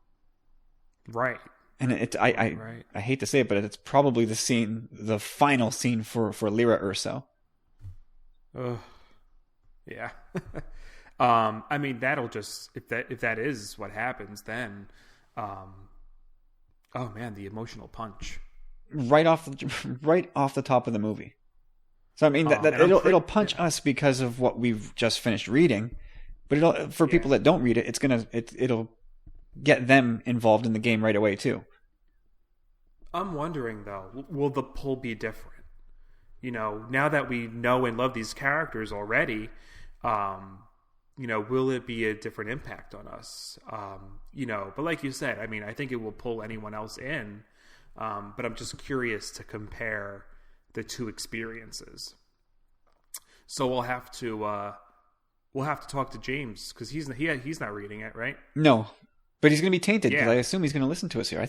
Right. And I hate to say it, but it's probably the final scene for Lyra Urso. Yeah. I mean, that'll just, if that is what happens, then, oh man, the emotional punch right off the top of the movie. So I mean, it'll punch us because of what we've just finished reading, but for people that don't read it, it'll get them involved in the game right away too. I'm wondering though, will the pull be different? You know, now that we know and love these characters already, you know, will it be a different impact on us? You know, but like you said, I mean, I think it will pull anyone else in. But I'm just curious to compare the two experiences. So we'll have to talk to James, because he's not reading it, right? No, but he's going to be tainted, because I assume he's going to listen to us here. I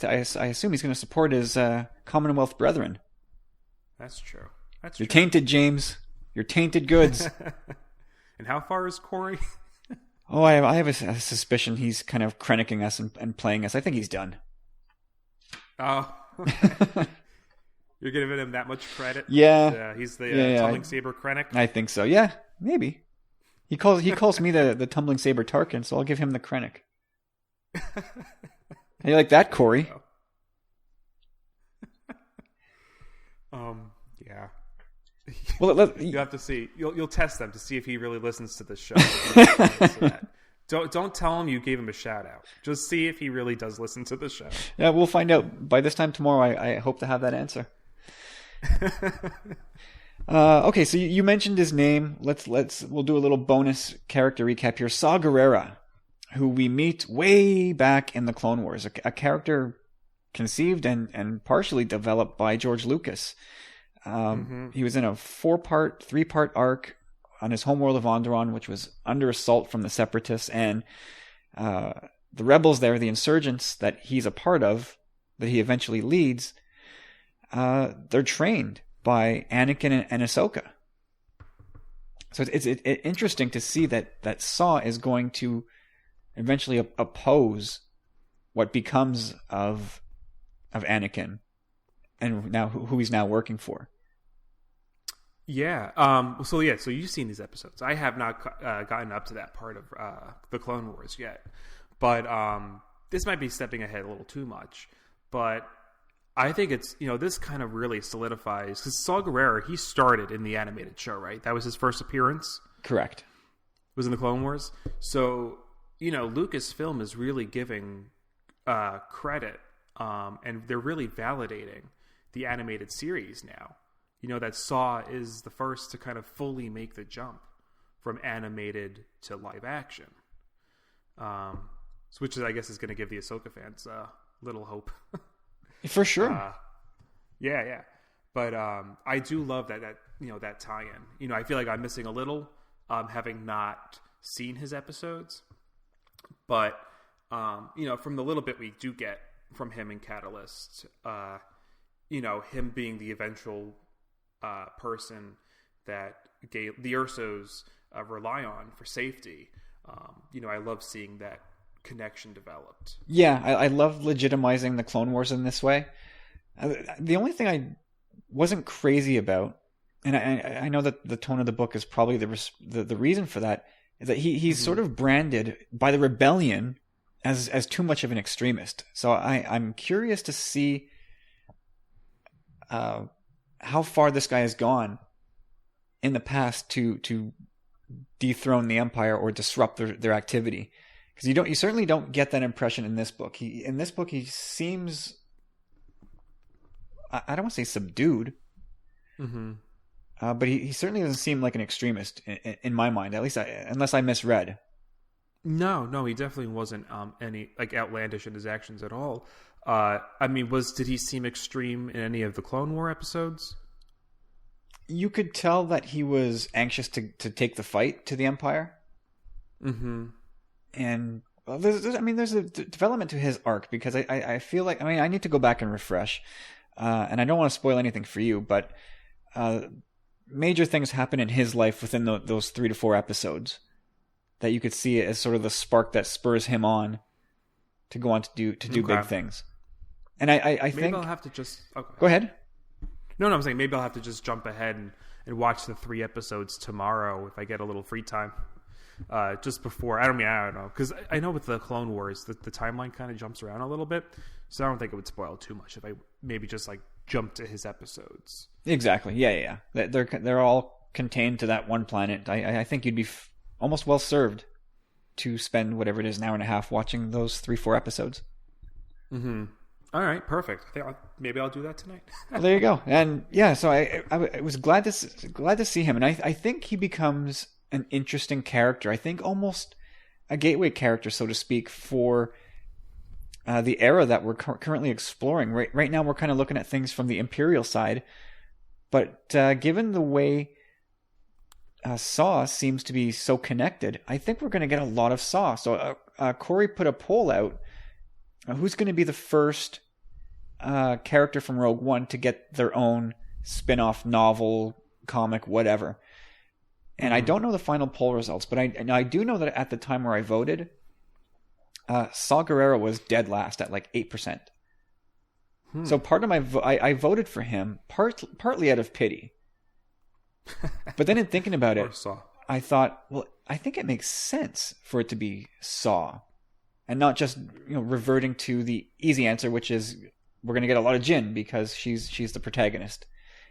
assume he's going to support his Commonwealth brethren. That's true. You're tainted, James. You're tainted goods. And how far is Corey? Oh, I have a suspicion he's kind of Krennicking us and playing us. I think he's done. Oh. You're giving him that much credit? Yeah. He's the tumbling saber Krennic? I think so. Yeah, maybe. He calls me the tumbling saber Tarkin, so I'll give him the Krennic. How you like that, Corey? Yeah. Well, you have to see. You'll test them to see if he really listens to this show. Don't tell him you gave him a shout out. Just see if he really does listen to the show. Yeah, we'll find out by this time tomorrow. I hope to have that answer. Okay, so you mentioned his name. We'll do a little bonus character recap here. Saw Gerrera, who we meet way back in the Clone Wars, a character conceived and partially developed by George Lucas. He was in a 3-part arc on his homeworld of Onderon, which was under assault from the Separatists, and the rebels there, the insurgents that he's a part of, that he eventually leads, they're trained by Anakin and Ahsoka. So it's interesting to see that Saw is going to eventually oppose what becomes of Anakin, and now who he's now working for. Yeah. So you've seen these episodes. I have not gotten up to that part of the Clone Wars yet, but this might be stepping ahead a little too much. But I think it's, this kind of really solidifies, because Saw Gerrera, he started in the animated show, right? That was his first appearance. Correct. Was in the Clone Wars. So Lucasfilm is really giving credit, and they're really validating the animated series now. That Saw is the first to kind of fully make the jump from animated to live action. Which I guess is going to give the Ahsoka fans little hope. For sure. Yeah. But I do love that tie-in. I feel like I'm missing a little, having not seen his episodes. But, from the little bit we do get from him in Catalyst, him being the eventual person that the Ursos rely on for safety. I love seeing that connection developed. Yeah, I love legitimizing the Clone Wars in this way. The only thing I wasn't crazy about and I know that the tone of the book is probably the reason for that, is that he's sort of branded by the rebellion as too much of an extremist. So I'm curious to see how far this guy has gone in the past to dethrone the Empire or disrupt their activity. Because you certainly don't get that impression in this book. In this book he seems, I don't want to say subdued, but he certainly doesn't seem like an extremist in my mind, at least unless I misread. No, he definitely wasn't any like outlandish in his actions at all. I mean, did he seem extreme in any of the Clone War episodes? You could tell that he was anxious to take the fight to the Empire. Mm-hmm. And well, there's a development to his arc, because I feel like, I need to go back and refresh, and I don't want to spoil anything for you, but major things happen in his life within those 3 to 4 episodes that you could see as sort of the spark that spurs him on to go on to do big things. And I think maybe I'll have to just go ahead. No, I'm saying maybe I'll have to just jump ahead and watch the 3 episodes tomorrow if I get a little free time. Just before, I don't know, because I know with the Clone Wars the timeline kind of jumps around a little bit, so I don't think it would spoil too much if I maybe just like jump to his episodes. Exactly. Yeah. They're all contained to that one planet. I think you'd be almost well served to spend whatever it is, an hour and a half, watching those 3-4 episodes. Mm-hmm. All right, perfect. Maybe I'll do that tonight. Well, there you go. And yeah, so I was glad to see him, and I think he becomes an interesting character. I think almost a gateway character, so to speak, for the era that we're currently exploring. Right now, we're kind of looking at things from the Imperial side, but given the way Saw seems to be so connected, I think we're going to get a lot of Saw. So Corey put a poll out. Who's going to be the first character from Rogue One to get their own spin-off novel, comic, whatever? And I don't know the final poll results, but I do know that at the time where I voted, Saw Gerrera was dead last at like 8%. So part of I voted for him partly out of pity. But then in thinking about it, I thought, well, I think it makes sense for it to be Saw, and not just reverting to the easy answer, which is we're going to get a lot of Jyn because she's the protagonist,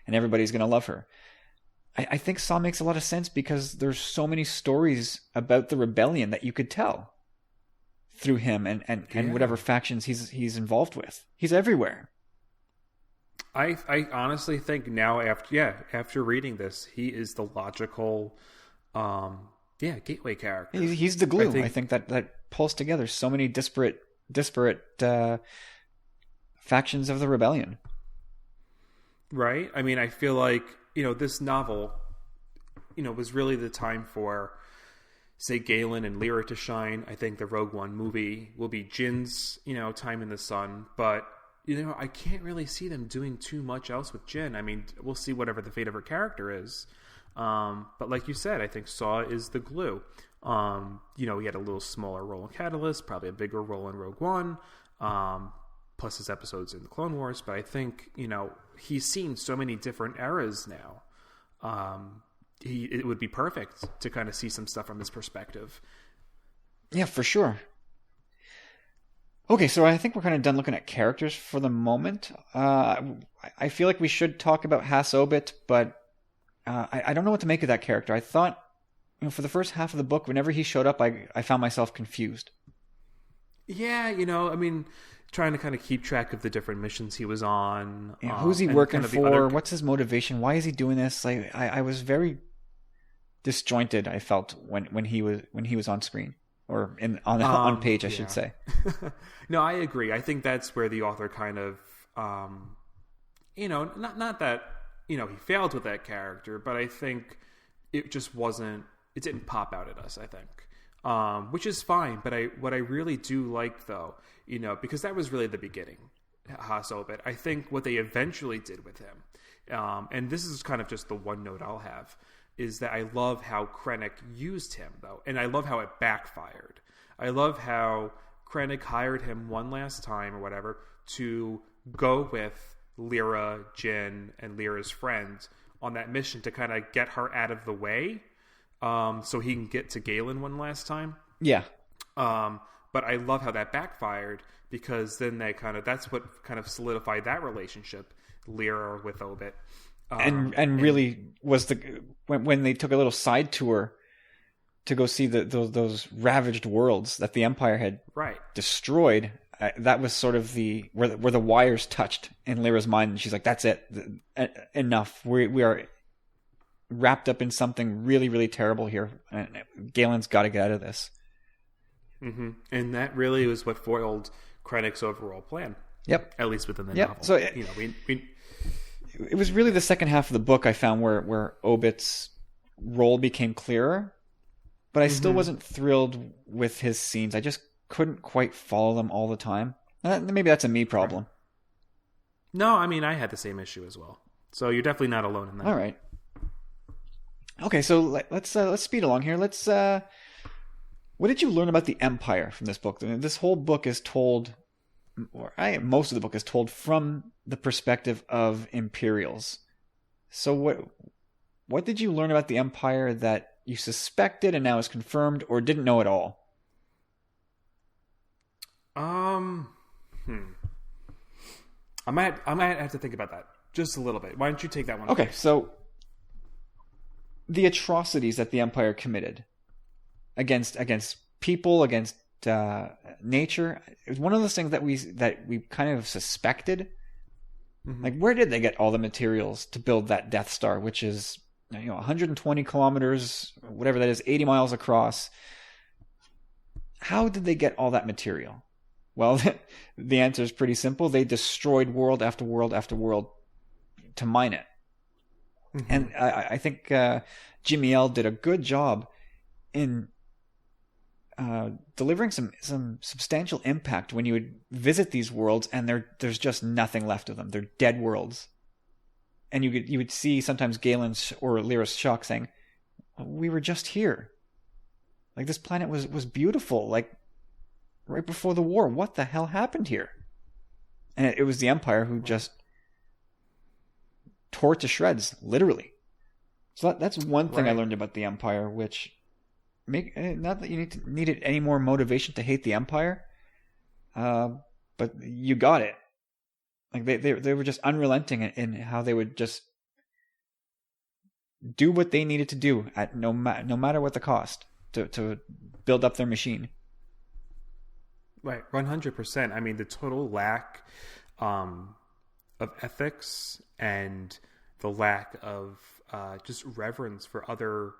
and everybody's going to love her. I think Saw makes a lot of sense because there's so many stories about the rebellion that you could tell through him and whatever factions he's involved with. He's everywhere. I honestly think now after reading this, he is the logical gateway character. He's the glue. I think that pulls together so many disparate factions of the rebellion. Right? I mean, I feel like this novel was really the time for, say, Galen and Lyra to shine. I think the Rogue One movie will be Jyn's time in the sun, but I can't really see them doing too much else with Jyn. I mean, we'll see whatever the fate of her character is. But like you said, I think Saw is the glue. He had a little smaller role in Catalyst, probably a bigger role in Rogue One, plus his episodes in the Clone Wars. But I think, he's seen so many different eras now. It would be perfect to kind of see some stuff from his perspective. Yeah, for sure. Okay, so I think we're kind of done looking at characters for the moment. I feel like we should talk about Has Obit, but I don't know what to make of that character. I thought, for the first half of the book, whenever he showed up, I found myself confused. Yeah, I mean, trying to kind of keep track of the different missions he was on. Yeah, who's he working for? What's his motivation? Why is he doing this? Like, I was very disjointed, I felt, when he was on screen. Or on page, I should say. No, I agree. I think that's where the author kind of, not that, he failed with that character, but I think it just it didn't pop out at us, I think. Which is fine, but what I really do like, though, because that was really the beginning, Has Obit. I think what they eventually did with him, and this is kind of just the one note I'll have, is that I love how Krennic used him, though, and I love how it backfired. I love how Krennic hired him one last time or whatever to go with Lyra, Jyn, and Lyra's friend on that mission to kind of get her out of the way, so he can get to Galen one last time. Yeah. But I love how that backfired, because then that's what kind of solidified that relationship, Lyra with Obit. And really was when they took a little side tour to go see those ravaged worlds that the Empire had destroyed. That was sort of where the wires touched in Lyra's mind, and she's like, "That's it, enough. We are wrapped up in something really, really terrible here. And Galen's got to get out of this." Mm-hmm. And that really was what foiled Krennic's overall plan. Yep, at least within the novel. So we it was really the second half of the book I found where Obit's role became clearer, but I still wasn't thrilled with his scenes. I just couldn't quite follow them all the time. Maybe that's a me problem. No, I mean, I had the same issue as well. So you're definitely not alone in that. All right. Okay, so let's speed along here. What did you learn about the Empire from this book? This whole book is told, most of the book is told from the perspective of Imperials. So what did you learn about the Empire that you suspected and now is confirmed, or didn't know at all? I might have to think about that just a little bit. Why don't you take that one? Okay, so the atrocities that the Empire committed against people, against nature, it was one of those things that we kind of suspected. Mm-hmm. Like, where did they get all the materials to build that Death Star, which is 120 kilometers, whatever that is, 80 miles across? How did they get all that material? Well, the answer is pretty simple. They destroyed world after world after world to mine it. Mm-hmm. And I think Jimmy L did a good job in delivering some substantial impact when you would visit these worlds and there's just nothing left of them. They're dead worlds. And you would see sometimes Galen's or Lyra's shock saying, "We were just here. Like, this planet was beautiful. Like, right before the war, what the hell happened here?" And it was the Empire who just tore it to shreds, literally. So that's one thing I learned about the Empire, which not that you needed any more motivation to hate the Empire, but you got it. Like, they were just unrelenting in how they would just do what they needed to do at no matter what the cost to build up their machine. Right, 100%. I mean, the total lack of ethics and the lack of just reverence for other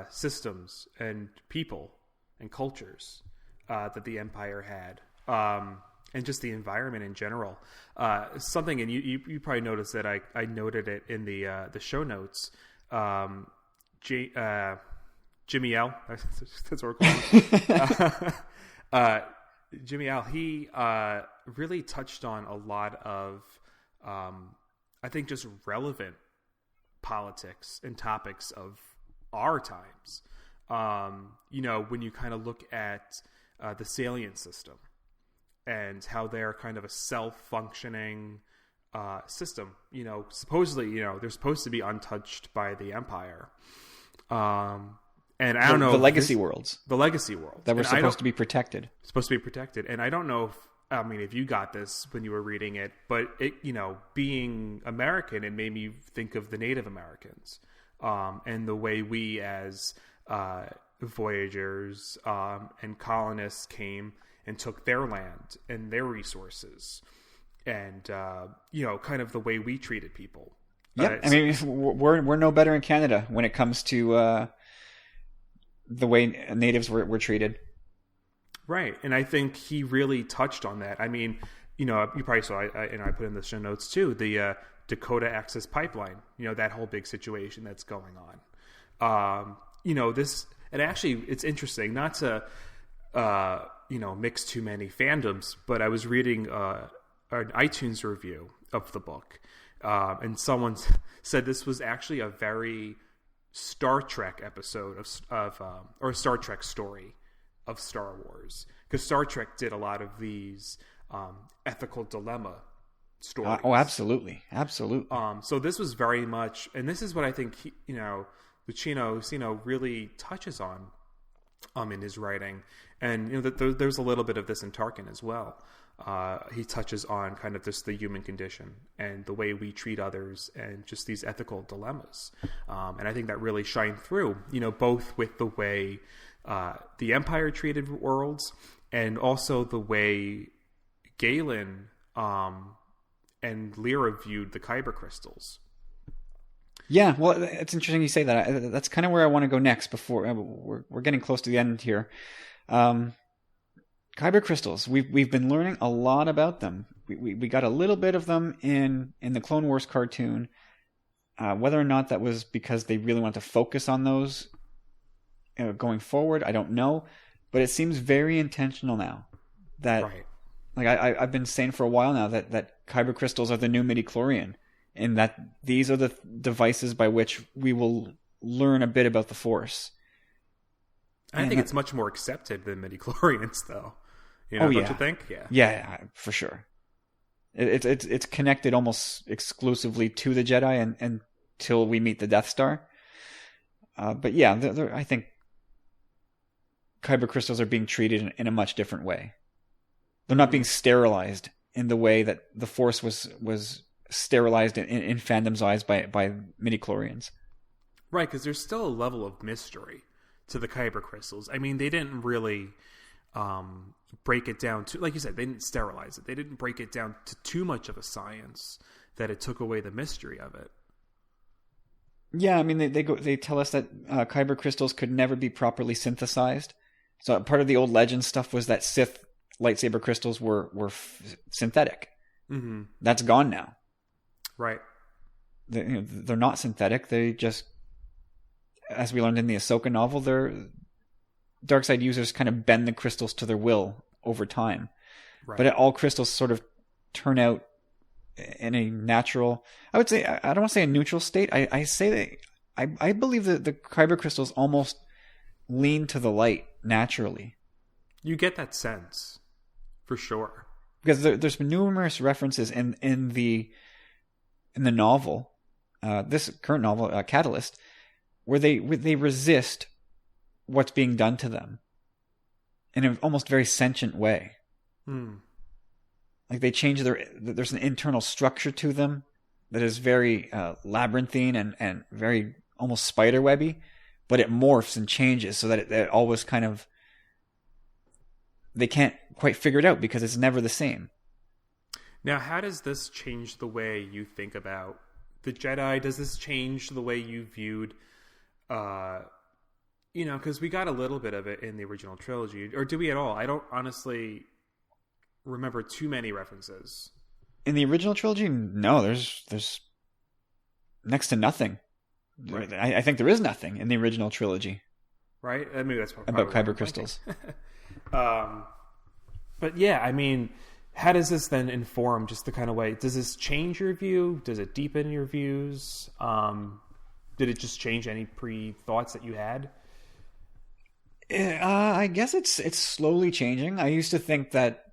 systems and people and cultures that the Empire had, and just the environment in general. Something, and you probably noticed that I noted it in the show notes. Jimmy L, that's what we're calling him. Jimmy L, he really touched on a lot of, I think, just relevant politics and topics of our times. When you kind of look at the salient system and how they're kind of a self-functioning system. Supposedly, they're supposed to be untouched by the Empire. And I don't know the legacy worlds. The legacy worlds that were supposed to be protected. Supposed to be protected, and I don't know if you got this when you were reading it, but it, being American, it made me think of the Native Americans, and the way we as voyagers and colonists came and took their land and their resources, and kind of the way we treated people. Yeah, I mean, we're no better in Canada when it comes to the way natives were treated. Right, and I think he really touched on that. I mean, you probably saw, I put in the show notes too, the Dakota Access Pipeline, that whole big situation that's going on. And actually, it's interesting, not to, mix too many fandoms, but I was reading an iTunes review of the book, and someone said this was actually a very Star Trek episode or Star Trek story of Star Wars, because Star Trek did a lot of these ethical dilemma stories. Oh, absolutely, absolutely. So this was very much, and this is what I think Lucino really touches on in his writing, and there's a little bit of this in Tarkin as well. He touches on kind of just the human condition and the way we treat others and just these ethical dilemmas. And I think that really shined through, both with the way the Empire treated worlds and also the way Galen and Lyra viewed the Kyber crystals. Yeah, well, it's interesting you say that. That's kind of where I want to go next. Before we're getting close to the end here. Kyber crystals. We've been learning a lot about them. We got a little bit of them in the Clone Wars cartoon. Whether or not that was because they really want to focus on those going forward, I don't know. But it seems very intentional now. That, right. Like I've been saying for a while now that Kyber crystals are the new midichlorian, and that these are the devices by which we will learn a bit about the Force. I think it's much more accepted than midichlorians, though. Don't you think? Yeah, for sure. It's connected almost exclusively to the Jedi until we meet the Death Star. But yeah, I think Kyber crystals are being treated in a much different way. They're not being sterilized in the way that the Force was sterilized in fandom's eyes by midichlorians. Right, because there's still a level of mystery to the Kyber crystals. I mean, they didn't really break it down to, like you said, they didn't sterilize it. They didn't break it down to too much of a science that it took away the mystery of it. Yeah, I mean, they tell us that Kyber crystals could never be properly synthesized. So part of the old legend stuff was that Sith lightsaber crystals were synthetic. Mm-hmm. That's gone now. Right. They're not synthetic. They just, as we learned in the Ahsoka novel, Darkseid users kind of bend the crystals to their will over time. Right. But all crystals sort of turn out in a natural, I would say, I don't want to say a neutral state. I say that I believe that the Kyber crystals almost lean to the light naturally. You get that sense, for sure. Because there's been numerous references in the novel, this current novel, Catalyst, where they resist what's being done to them in an almost very sentient way. Like they change there's an internal structure to them that is very labyrinthine and very almost spiderwebby, but it morphs and changes so that it always kind of, they can't quite figure it out because it's never the same. Now, how does this change the way you think about the Jedi? Does this change the way you viewed, because we got a little bit of it in the original trilogy, or do we at all? I don't honestly remember too many references. In the original trilogy, no, there's next to nothing. Right. I think there is nothing in the original trilogy. Right? Maybe that's about Kyber crystals. But yeah, I mean, how does this then inform just the kind of way? Does this change your view? Does it deepen your views? Did it just change any pre-thoughts that you had? I guess it's slowly changing. I used to think that.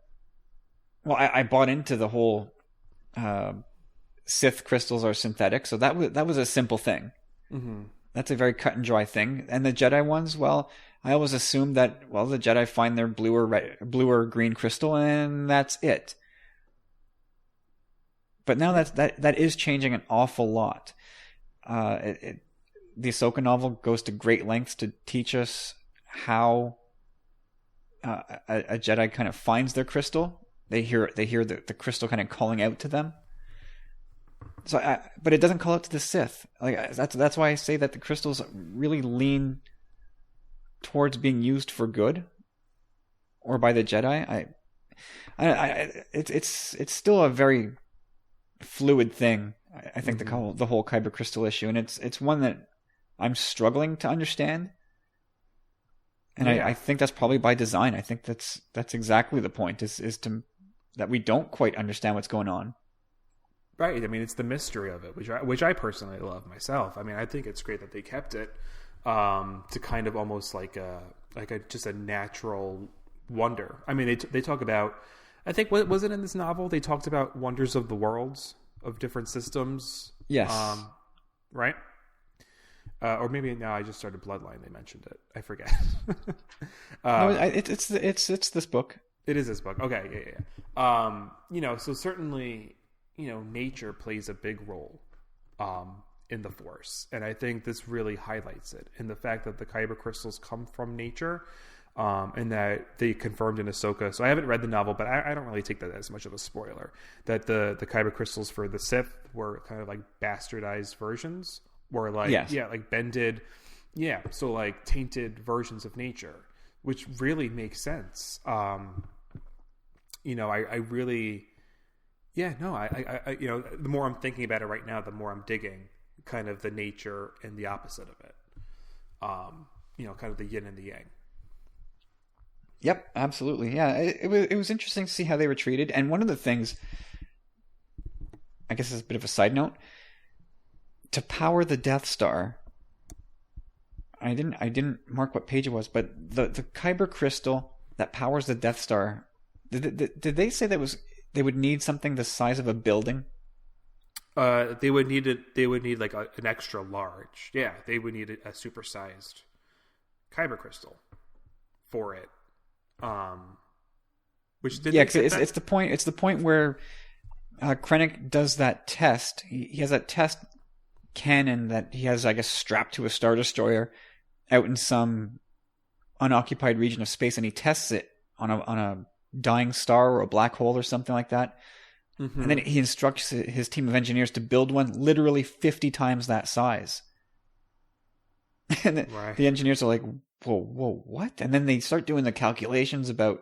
Well, I bought into the whole Sith crystals are synthetic, so that was a simple thing. Mm-hmm. That's a very cut and dry thing. And the Jedi ones, well, I always assumed that, well, the Jedi find their blue or green crystal, and that's it. But now that is changing an awful lot. The Ahsoka novel goes to great lengths to teach us how a Jedi kind of finds their crystal. They hear the crystal kind of calling out to them. So, but it doesn't call out to the Sith. Like that's why I say that the crystals really lean towards being used for good, or by the Jedi. It's still a very fluid thing. I think the whole Kyber crystal issue, and it's one that I'm struggling to understand. And I think that's probably by design. I think that's exactly the point is that we don't quite understand what's going on. Right. I mean, it's the mystery of it, which I personally love myself. I mean, I think it's great that they kept it to kind of almost like just a natural wonder. I mean, they talk about I think, what was it in this novel? They talked about wonders of the worlds of different systems. Yes. Right? Or maybe now I just started Bloodline. They mentioned it. I forget. No, it's this book. It is this book. Okay, yeah. So certainly, nature plays a big role in the Force, and I think this really highlights it. And the fact that the kyber crystals come from nature, and that they confirmed in Ahsoka. So I haven't read the novel, but I don't really take that as much of a spoiler. That the kyber crystals for the Sith were kind of like bastardized versions, or like like bended, so like tainted versions of nature, which really makes sense. I really, I the more I'm thinking about it right now, the more I'm digging kind of the nature and the opposite of it. Kind of the yin and the yang. Yep, absolutely. Yeah, it was interesting to see how they were treated. And one of the things, I guess is a bit of a side note, to power the Death Star, I didn't mark what page it was, but the kyber crystal that powers the Death Star, did they say they would need something the size of a building? They would need it. They would need like an extra large. Yeah, they would need a supersized kyber crystal for it. Which did it's the point. It's the point where Krennic does that test. He has that test cannon that he has, I guess, strapped to a Star Destroyer out in some unoccupied region of space, and he tests it on a dying star or a black hole or something like that. Mm-hmm. And then he instructs his team of engineers to build one literally 50 times that size. And the engineers are like, whoa, what? And then they start doing the calculations about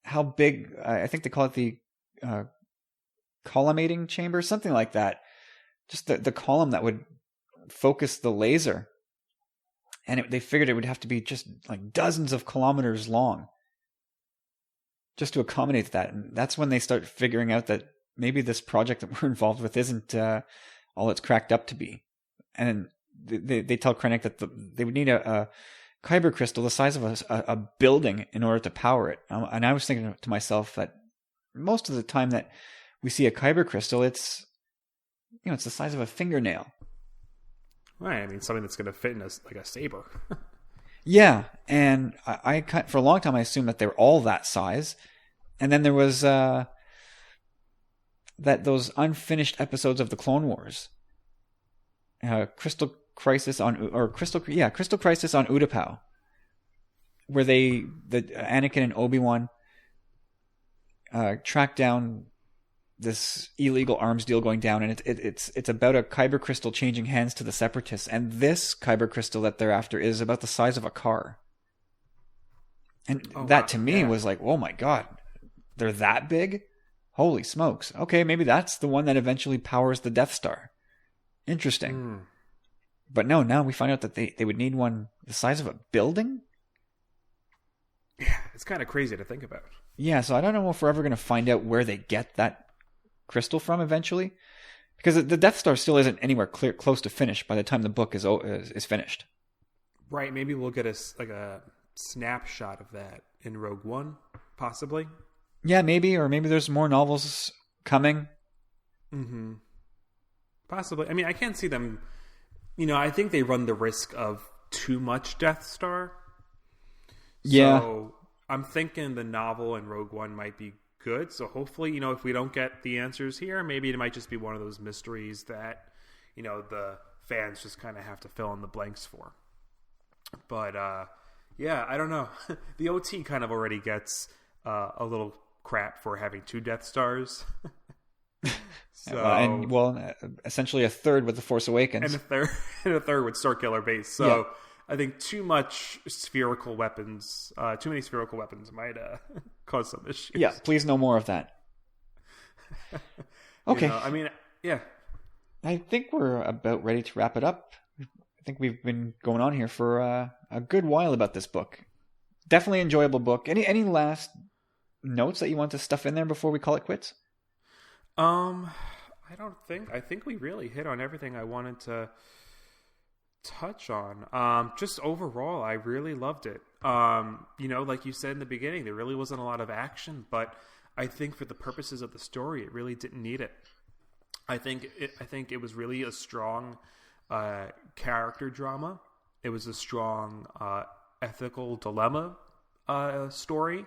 how big, I think they call it the collimating chamber, something like that. Just the column that would focus the laser. And they figured it would have to be just like dozens of kilometers long just to accommodate that. And that's when they start figuring out that maybe this project that we're involved with isn't all it's cracked up to be. And they tell Krennic that they would need a kyber crystal the size of a building in order to power it. And I was thinking to myself that most of the time that we see a kyber crystal, it's the size of a fingernail. Right. I mean, something that's going to fit in like a saber. Yeah, and I for a long time I assumed that they were all that size, and then there was those unfinished episodes of the Clone Wars, Crystal Crisis on Utapau, where the Anakin and Obi-Wan track down this illegal arms deal going down, and it's about a kyber crystal changing hands to the Separatists, and this kyber crystal that they're after is about the size of a car. And to me was like, oh my god, they're that big? Holy smokes. Okay, maybe that's the one that eventually powers the Death Star. Interesting. But no, now we find out that they would need one the size of a building? Yeah, it's kind of crazy to think about. Yeah, so I don't know if we're ever going to find out where they get that crystal from eventually, because the Death Star still isn't anywhere close to finished by the time the book is finished. Right, maybe we'll get a snapshot of that in Rogue One, possibly. Yeah, maybe, or maybe there's more novels coming. Mm-hmm. Possibly. I mean, I can't see them. I think they run the risk of too much Death Star. Yeah. So I'm thinking the novel and Rogue One might be good. So hopefully, if we don't get the answers here, maybe it might just be one of those mysteries that, the fans just kind of have to fill in the blanks for. But, yeah, I don't know. The OT kind of already gets a little crap for having 2 Death Stars. So, essentially a third with The Force Awakens. And a third with Starkiller Base. So yeah. I think too many spherical weapons might cause some issues. Yeah, please no more of that. Okay. Yeah. I think we're about ready to wrap it up. I think we've been going on here for a good while about this book. Definitely enjoyable book. Any last notes that you want to stuff in there before we call it quits? I think we really hit on everything I wanted to touch on. Just overall, I really loved it. Like you said in the beginning, there really wasn't a lot of action, but I think for the purposes of the story, it really didn't need it. I think it was really a strong character drama. It was a strong ethical dilemma story.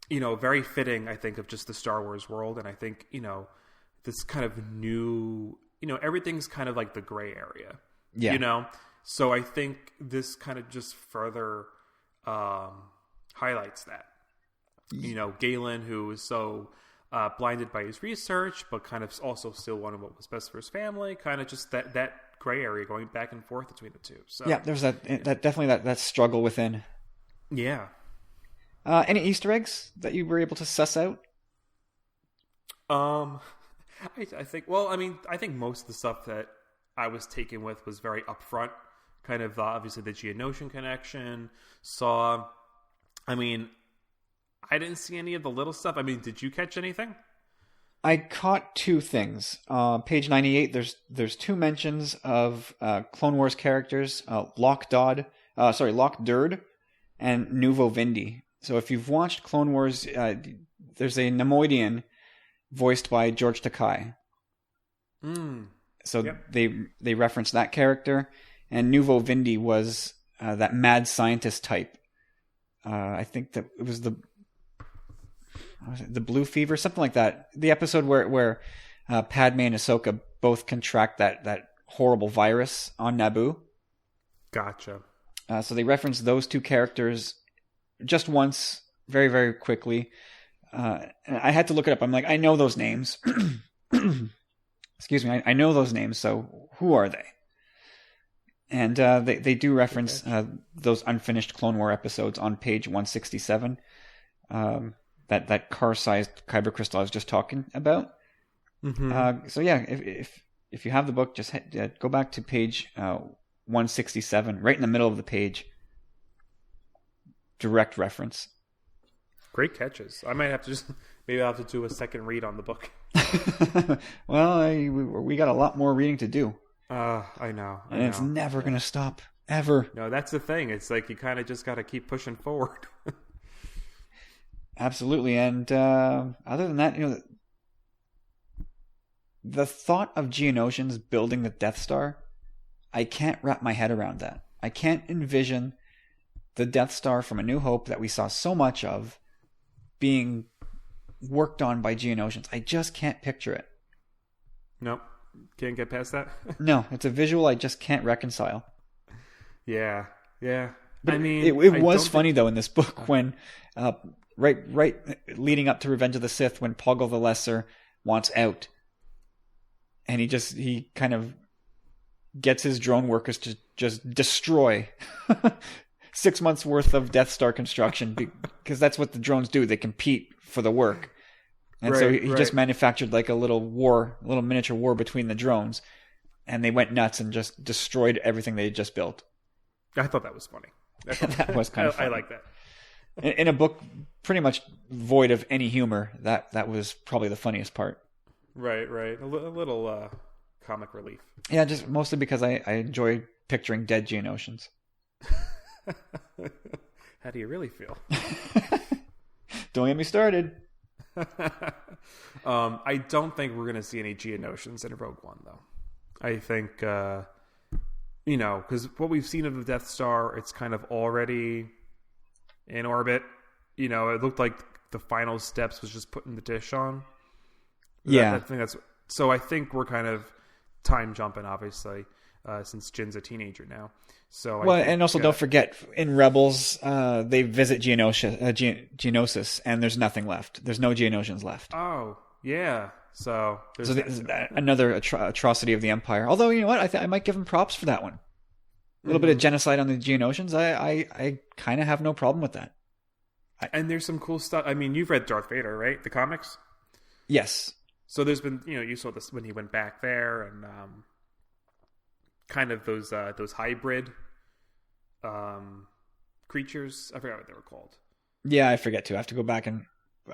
Very fitting, I think, of just the Star Wars world. And I think, this kind of new, everything's kind of like the gray area, So I think this kind of just further highlights that. Galen, who is so blinded by his research, but kind of also still wanted what was best for his family, kind of just that gray area going back and forth between the two. So yeah, there's that definitely that struggle within. Yeah. Any Easter eggs that you were able to suss out? I think. Well, I think most of the stuff that I was taken with was very upfront. Kind of obviously the Geonosian connection. I didn't see any of the little stuff. Did you catch anything? I caught two things. Page 98, there's two mentions of Clone Wars characters, Lock Durd and Nuvo Vindi. So if you've watched Clone Wars, there's a Nemoidian voiced by George Takei. So yep. They reference that character, and Nuvo Vindi was that mad scientist type. I think that it was the Blue Fever, something like that. The episode where Padme and Ahsoka both contract that horrible virus on Naboo. Gotcha. So they reference those two characters just once, very, very quickly. And I had to look it up. I'm like, I know those names. Excuse me. I know those names. So who are they? And they do reference those unfinished Clone War episodes on page 167. That car-sized kyber crystal I was just talking about. Mm-hmm. So yeah, if you have the book, just go back to page 167, right in the middle of the page. Direct reference. Great catches. I might have to maybe I'll have to do a second read on the book. Well, we got a lot more reading to do. I know. And it's never going to stop, ever. No, that's the thing. It's like you kind of just got to keep pushing forward. Absolutely. And other than that, the thought of Geonosians building the Death Star, I can't wrap my head around that. I can't envision the Death Star from A New Hope that we saw so much of being worked on by Geonosians. I just can't picture it. Nope. Can't get past that? No, it's a visual I just can't reconcile. Yeah. But it was funny though in this book when right leading up to Revenge of the Sith, when Poggle the Lesser wants out, and he kind of gets his drone workers to just destroy 6 months worth of Death Star construction, because that's what the drones do. They compete for the work. And so he just manufactured like a little miniature war between the drones, and they went nuts and just destroyed everything they had just built. I thought that was funny. That was kind of funny. I like that. In a book pretty much void of any humor, that was probably the funniest part. Right. A little comic relief. Yeah, just mostly because I enjoy picturing dead Geonosians. How do you really feel? Don't get me started. I don't think we're going to see any Geonosians in Rogue One, though. I think, because what we've seen of the Death Star, it's kind of already in orbit. It looked like the final steps was just putting the dish on. Yeah. So I think we're kind of time jumping, obviously, since Jin's a teenager now. So don't forget, in Rebels, they visit Geonosis, and there's nothing left. There's no Geonosians left. Oh, yeah. So another atrocity of the Empire. Although, you know what? I might give them props for that one. A little bit of genocide on the Geonosians. I kind of have no problem with that. And there's some cool stuff. You've read Darth Vader, right? The comics? Yes. So there's been, you saw this when he went back there, and kind of those hybrid creatures. I forgot what they were called. Yeah, I forget too. I have to go back and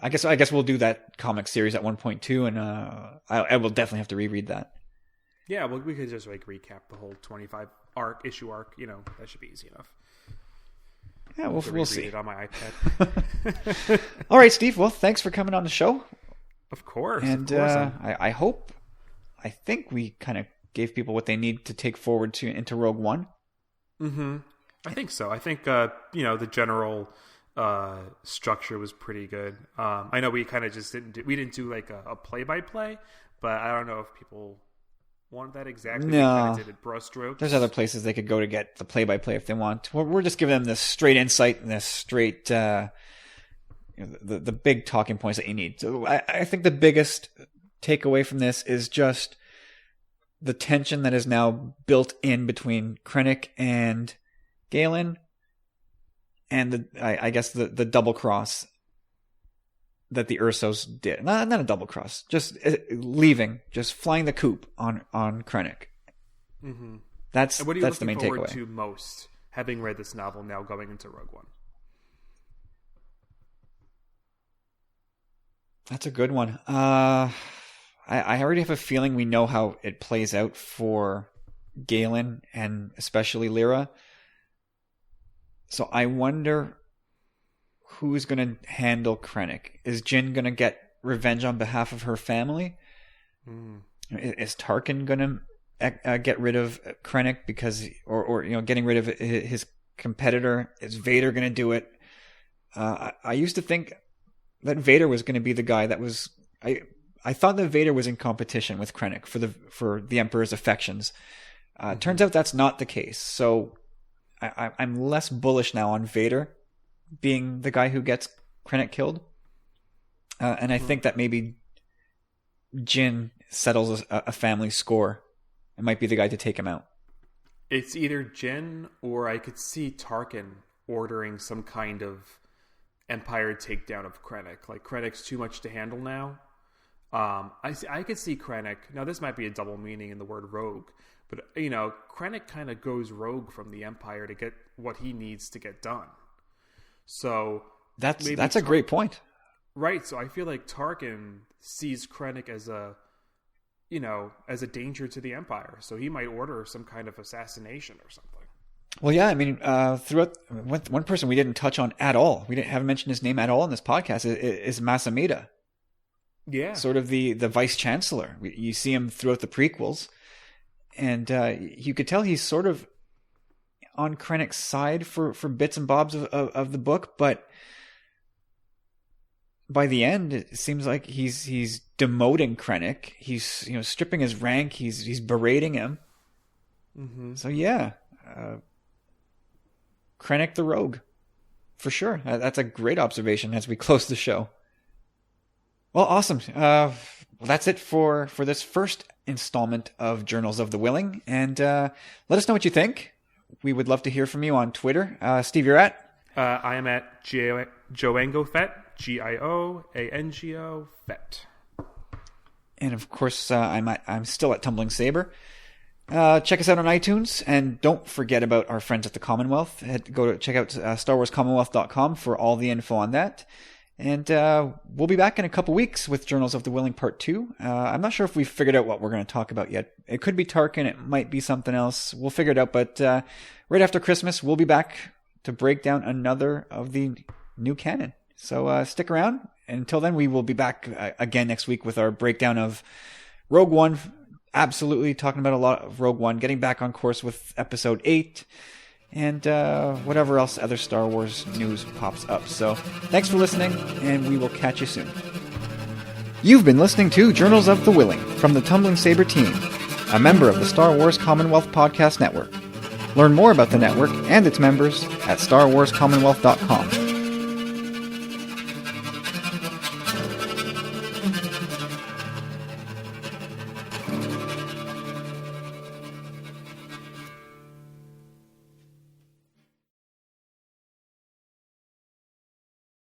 I guess we'll do that comic series at one point too, and I will definitely have to reread that. Yeah, well, we could just like recap the whole 25 issue arc. You know, that should be easy enough. Yeah, we'll see. It on my iPad. All right, Steve. Well, thanks for coming on the show. Of course. And I think we kind of gave people what they need to take forward into Rogue One. Mm-hmm. I think so. I think the general structure was pretty good. I know we kind of just didn't do like a play-by-play, but I don't know if people wanted that exactly. No, we kind of did it brushstrokes. There's other places they could go to get the play-by-play if they want. We're just giving them this straight insight and this straight the big talking points that you need. So I think the biggest takeaway from this is just the tension that is now built in between Krennic and Galen, and I guess the double cross that the Ursos did. Not a double cross, just leaving, just flying the coop on Krennic. Mm-hmm. That's and what are you the main looking forward takeaway to most, having read this novel now going into Rogue One? That's a good one. I already have a feeling we know how it plays out for Galen and especially Lyra. So I wonder who's going to handle Krennic. Is Jyn going to get revenge on behalf of her family? Is Tarkin going to get rid of Krennic because, or getting rid of his competitor? Is Vader going to do it? I used to think that Vader was going to be the guy that was. I thought that Vader was in competition with Krennic for the Emperor's affections. Turns out that's not the case. So I'm less bullish now on Vader being the guy who gets Krennic killed. And I think that maybe Jyn settles a family score and might be the guy to take him out. It's either Jyn or I could see Tarkin ordering some kind of Empire takedown of Krennic. Like, Krennic's too much to handle now. I could see Krennic. Now, this might be a double meaning in the word rogue, but Krennic kind of goes rogue from the Empire to get what he needs to get done. So that's a great point, right? So I feel like Tarkin sees Krennic as a danger to the Empire, so he might order some kind of assassination or something. Well, yeah, I mean, throughout one person we didn't touch on at all, haven't mentioned his name at all in this podcast is Masameda. Yeah, sort of the vice chancellor. You see him throughout the prequels, and you could tell he's sort of on Krennic's side for bits and bobs of the book, but by the end, it seems like he's demoting Krennic. He's stripping his rank. He's berating him. Mm-hmm. So yeah, Krennic the rogue, for sure. That's a great observation as we close the show. Well, awesome. Well, that's it for this first installment of Journals of the Whilling. And let us know what you think. We would love to hear from you on Twitter. Steve, you're at? I am at GioangofEtt, GIOANGO FET. And of course, I'm still at Tumbling Saber. Check us out on iTunes, and don't forget about our friends at the Commonwealth. Go to check out StarWarsCommonwealth.com for all the info on that. And we'll be back in a couple weeks with Journals of the Whilling Part 2. I'm not sure if we've figured out what we're going to talk about yet. It could be Tarkin. It might be something else. We'll figure it out. But right after Christmas, we'll be back to break down another of the new canon. So stick around. Until then, we will be back again next week with our breakdown of Rogue One. Absolutely talking about a lot of Rogue One. Getting back on course with Episode 8. And whatever else other Star Wars news pops up. So thanks for listening, and we will catch you soon. You've been listening to Journals of the Whilling from the Tumbling Saber team, a member of the Star Wars Commonwealth Podcast Network. Learn more about the network and its members at StarWarsCommonwealth.com.